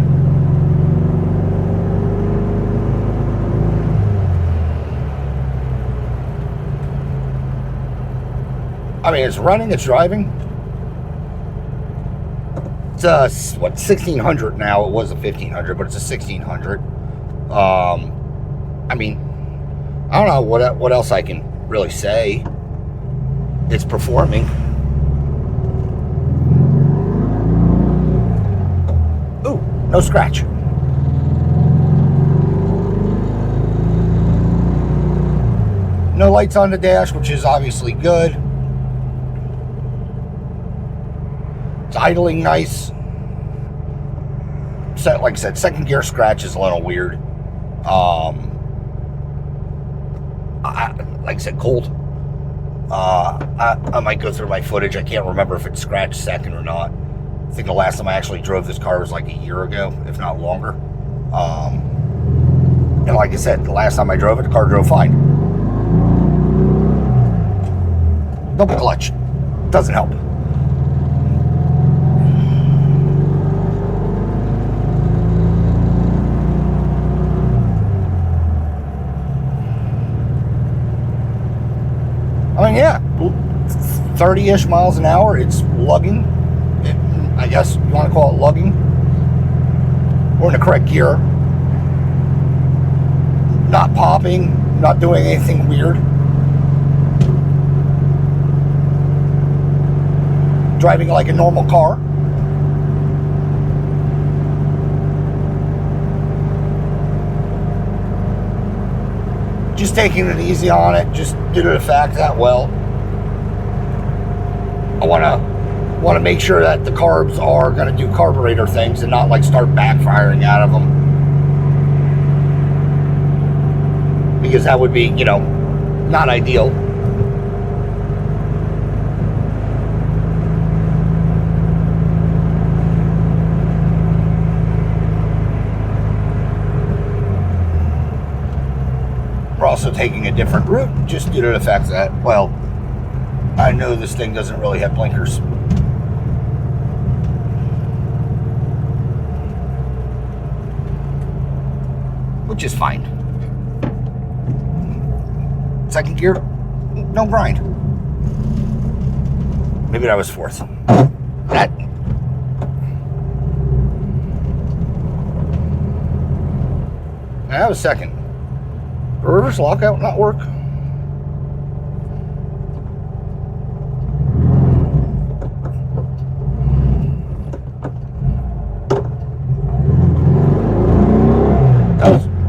I mean, it's running, it's driving. It's a, what, 1600 now. It was a 1500, but it's a 1600. I mean, I don't know what else I can really say. It's performing. Ooh, no scratch. No lights on the dash, which is obviously good. It's idling nice. So, like I said, second gear scratch is a little weird. Like I said, cold. I might go through my footage. I can't remember if it scratched second or not. I think the last time I actually drove this car was like a year ago, if not longer. And like I said, the last time I drove it, the car drove fine. Double clutch. Doesn't help. I mean, yeah, 30-ish miles an hour. It's lugging. I guess you want to call it lugging. We're in the correct gear. Not popping, not doing anything weird. Driving like a normal car. Just taking it easy on it, just due to the fact that, well, I want to make sure that the carbs are going to do carburetor things and not like start backfiring out of them, because that would be, you know, not ideal. We're also taking a different route just due to the fact that, well, I know this thing doesn't really have blinkers. Which is fine. Second gear, no grind. Maybe that was fourth. That was second. Reverse lockout not work.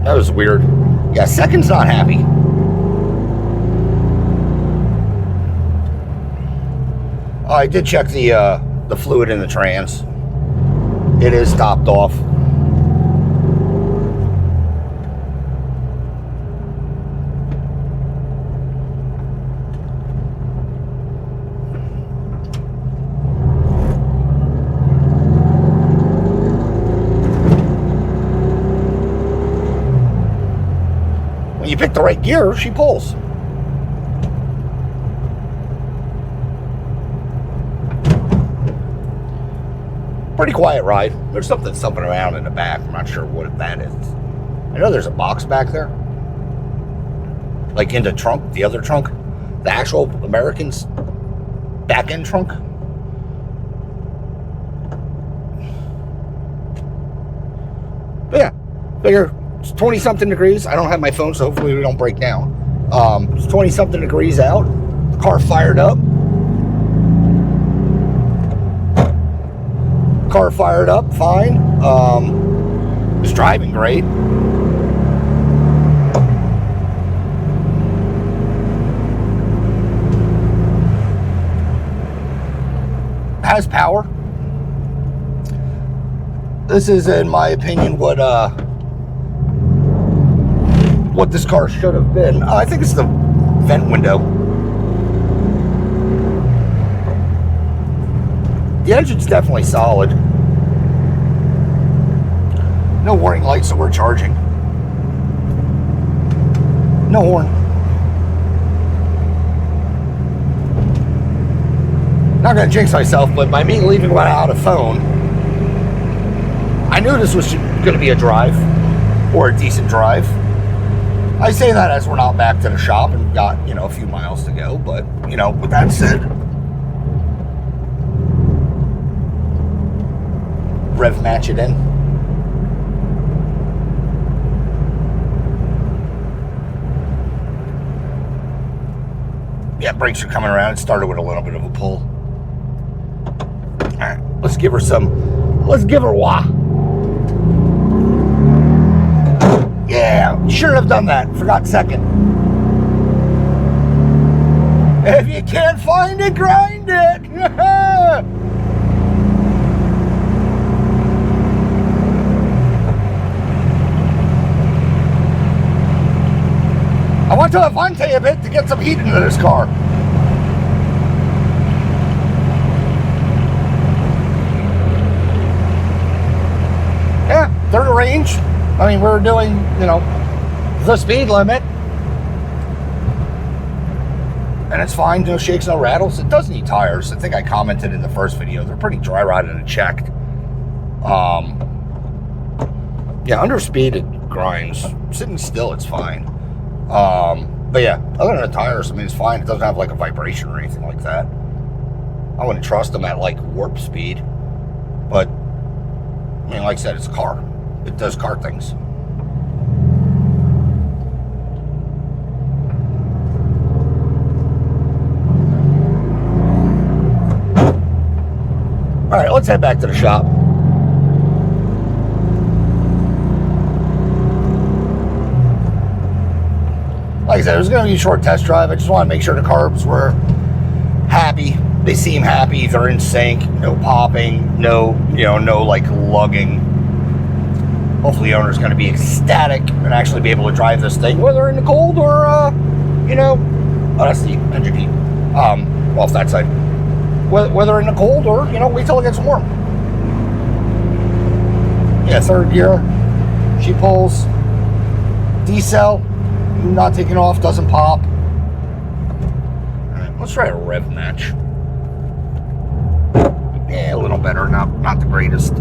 That was weird. Yeah, second's not happy. I did check the fluid in the trans. It is topped off. When you pick the right gear, she pulls. Pretty quiet ride. There's something thumping around in the back. I'm not sure what that is. I know there's a box back there. Like in the trunk, the other trunk. The actual American's back end trunk. But yeah, figure it's 20 something degrees. I don't have my phone, so hopefully we don't break down. It's 20 something degrees out. The car fired up. Car fired up, fine. Was driving great. Has power. This is, in my opinion, what this car should have been. I think it's the vent window. The engine's definitely solid. No warning lights, so we're charging. No horn. Not gonna jinx myself, but by me leaving without a phone, I knew this was gonna be a drive, or a decent drive. I say that as we're not back to the shop and got, a few miles to go, but, with that said, rev match it in. Yeah, brakes are coming around. It started with a little bit of a pull. All right, let's give her wah. Yeah, should have done that. Forgot second. If you can't find it, grind it. I want to Avante a bit to get some heat into this car. Yeah, third of range. I mean, we're doing, the speed limit. And it's fine, no shakes, no rattles. It does need tires. I think I commented in the first video. They're pretty dry rotted and checked. Yeah, under speed it grinds. Sitting still, it's fine. But yeah, other than the tires, I mean, it's fine. It doesn't have like a vibration or anything like that. I wouldn't trust them at like warp speed. But, I mean, like I said, it's a car. It does car things. All right, let's head back to the shop. Like I said, it was going to be a short test drive. I just want to make sure the carbs were happy. They seem happy. They're in sync. No popping. No like lugging. Hopefully the owner's going to be ecstatic and actually be able to drive this thing, whether in the cold or, oh, that's the engine heat. Off that side. Whether in the cold or, wait till it gets warm. Yeah, third gear. She pulls. D-cell. Not taking off, doesn't pop. Alright, let's try a rev match. Yeah, a little better, not the greatest.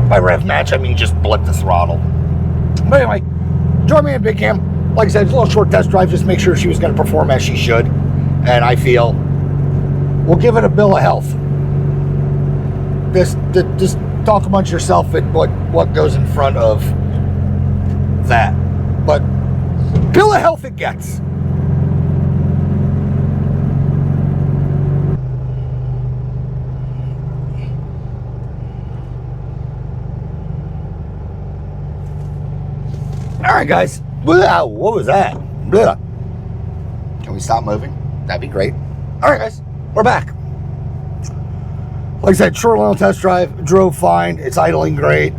By rev match, I mean just blip the throttle. But anyway, join me in Big Cam. Like I said, it's a little short test drive, just make sure she was going to perform as she should. And I feel we'll give it a bill of health. Just talk amongst yourself at what goes in front of that. But bill of health it gets. All right, guys. Wow, what was that? Blah. Can we stop moving? That'd be great. All right, guys. We're back. Like I said, short little test drive, drove fine. It's idling great.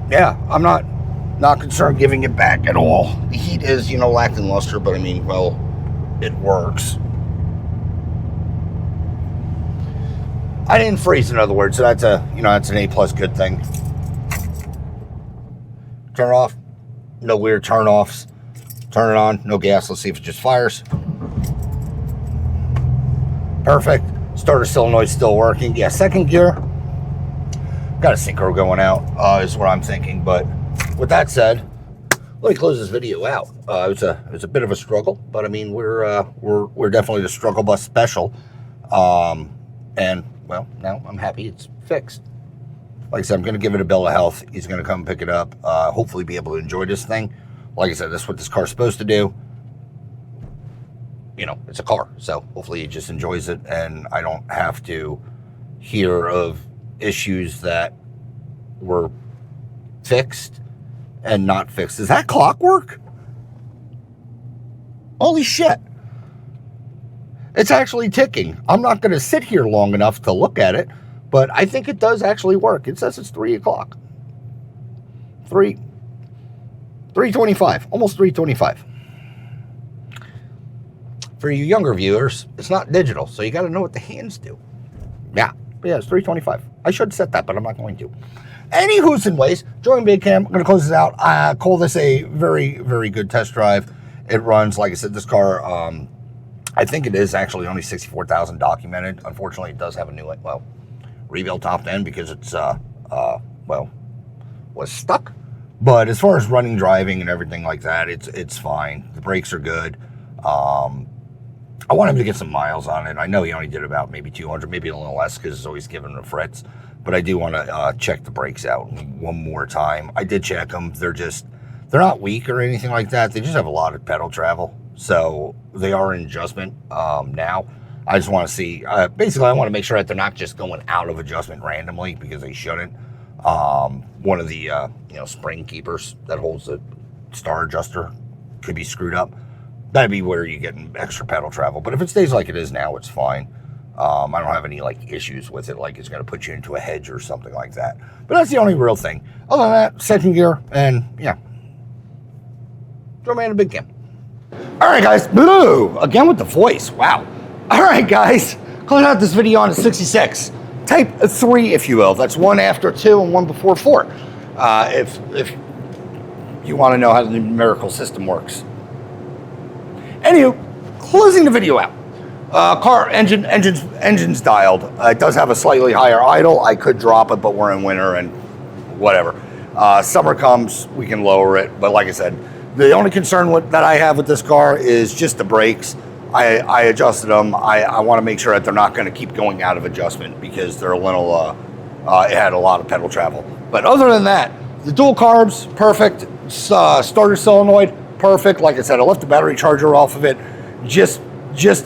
Yeah, I'm not concerned giving it back at all. The heat is, lacking luster, but I mean, well, it works. I didn't freeze, in other words, so that's that's an A+ good thing. Turn it off. No weird turn offs. Turn it on. No gas. Let's see if it just fires. perfect. Starter solenoid still working. Yeah, second gear, got a synchro going out, is what I'm thinking. But with that said, let me close this video out. It was a bit of a struggle, but I mean, we're definitely the struggle bus special. And well, now I'm happy it's fixed. Like I said, I'm going to give it a bill of health. He's going to come pick it up. Hopefully be able to enjoy this thing. Like I said, that's what this car's supposed to do. You know, it's a car. So hopefully he just enjoys it, and I don't have to hear of issues that were fixed and not fixed. Is that clockwork? Holy shit. It's actually ticking. I'm not going to sit here long enough to look at it, but I think it does actually work. It says it's 3 o'clock. 3:25, almost 3:25. For you younger viewers, it's not digital, so you got to know what the hands do. Yeah, but yeah, it's 3:25. I should set that, but I'm not going to. Anywho's and ways, join Big Cam. I'm going to close this out. I call this a very, very good test drive. It runs, like I said, this car, I think it is actually only 64,000 documented. Unfortunately, it does have a new, well, rebuilt top end because it's, well, was stuck. But as far as running, driving, and everything like that, it's fine. The brakes are good. I want him to get some miles on it. I know he only did about maybe 200, maybe a little less because it's always giving the frets. But I do want to check the brakes out one more time. I did check them. They're not weak or anything like that. They just have a lot of pedal travel. So they are in adjustment now. I just want to see, basically I want to make sure that they're not just going out of adjustment randomly because they shouldn't. One of the spring keepers that holds the star adjuster could be screwed up. That'd be where you're getting extra pedal travel. But if it stays like it is now, it's fine. I don't have any issues with it, like it's going to put you into a hedge or something like that. But that's the only real thing. Other than that, second gear, and yeah. Throw man a Big Cam. All right, guys. Blue again with the voice. Wow. All right, guys. Close out this video on a 66. Type 3, if you will. That's one after 2 and one before 4. If you want to know how the numerical system works. Anywho, closing the video out. Car engine's dialed. It does have a slightly higher idle. I could drop it, but we're in winter and whatever. Summer comes, we can lower it. But like I said, the only concern that I have with this car is just the brakes. I adjusted them. I want to make sure that they're not going to keep going out of adjustment because they're a little, it had a lot of pedal travel. But other than that, the dual carbs, perfect. Starter solenoid, perfect. Like I said, I left the battery charger off of it just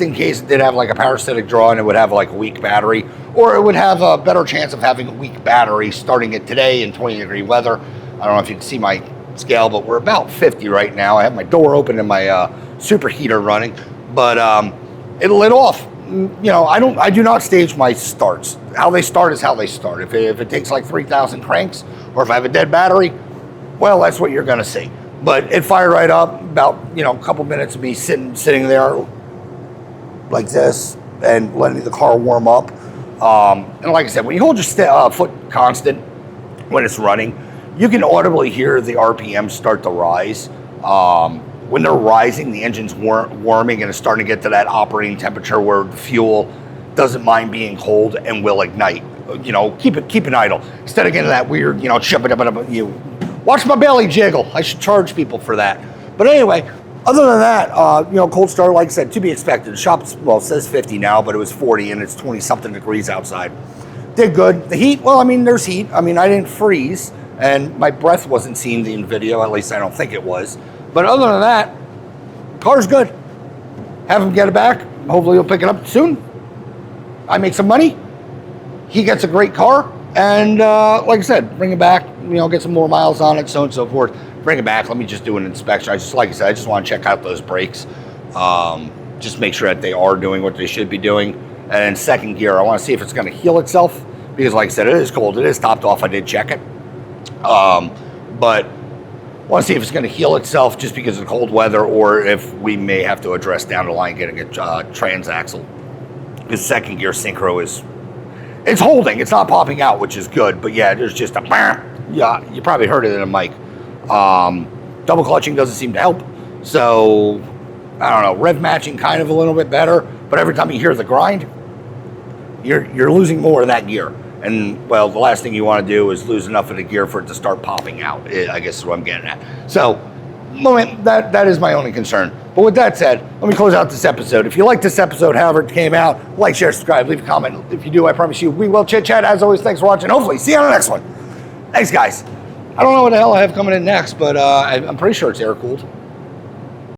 in case it did have a parasitic draw and it would have a weak battery, or it would have a better chance of having a weak battery starting it today in 20-degree weather. I don't know if you can see my scale, but we're about 50 right now. I have my door open and my superheater running, but it lit off. I do not stage my starts. How they start is how they start. If it takes 3,000 cranks, or if I have a dead battery, well, that's what you're going to see. But it fired right up. About a couple minutes of me sitting there like this and letting the car warm up. And like I said, when you hold your foot constant when it's running, you can audibly hear the RPM start to rise. When they're rising, the engine's warming and it's starting to get to that operating temperature where the fuel doesn't mind being cold and will ignite. Keep it idle instead of getting that weird, you watch my belly jiggle. I should charge people for that. But anyway, other than that, cold start, like I said, to be expected. The shop, says 50 now, but it was 40 and it's 20-something degrees outside. Did good. The heat, there's heat. I didn't freeze and my breath wasn't seen in the video. At least I don't think it was. But other than that, car's good. Have him get it back. Hopefully he'll pick it up soon. I make some money. He gets a great car. And like I said, bring it back, get some more miles on it, so on and so forth. Bring it back. Let me just do an inspection. Like I said, I just want to check out those brakes. Just make sure that they are doing what they should be doing. And then second gear, I want to see if it's going to heal itself. Because like I said, it is cold. It is topped off. I did check it. But I want to see if it's going to heal itself just because of the cold weather, or if we may have to address down the line getting a transaxle. The second gear synchro it's holding. It's not popping out, which is good. But yeah, there's just a, yeah, you probably heard it in a mic. Double clutching doesn't seem to help. So, I don't know, rev matching kind of a little bit better. But every time you hear the grind, you're losing more of that gear. And, well, the last thing you want to do is lose enough of the gear for it to start popping out, I guess is what I'm getting at. So, that is my only concern. But with that said, let me close out this episode. If you like this episode, however it came out, like, share, subscribe, leave a comment. If you do, I promise you, we will chit-chat. As always, thanks for watching. Hopefully, see you on the next one. Thanks, guys. I don't know what the hell I have coming in next, but I'm pretty sure it's air-cooled.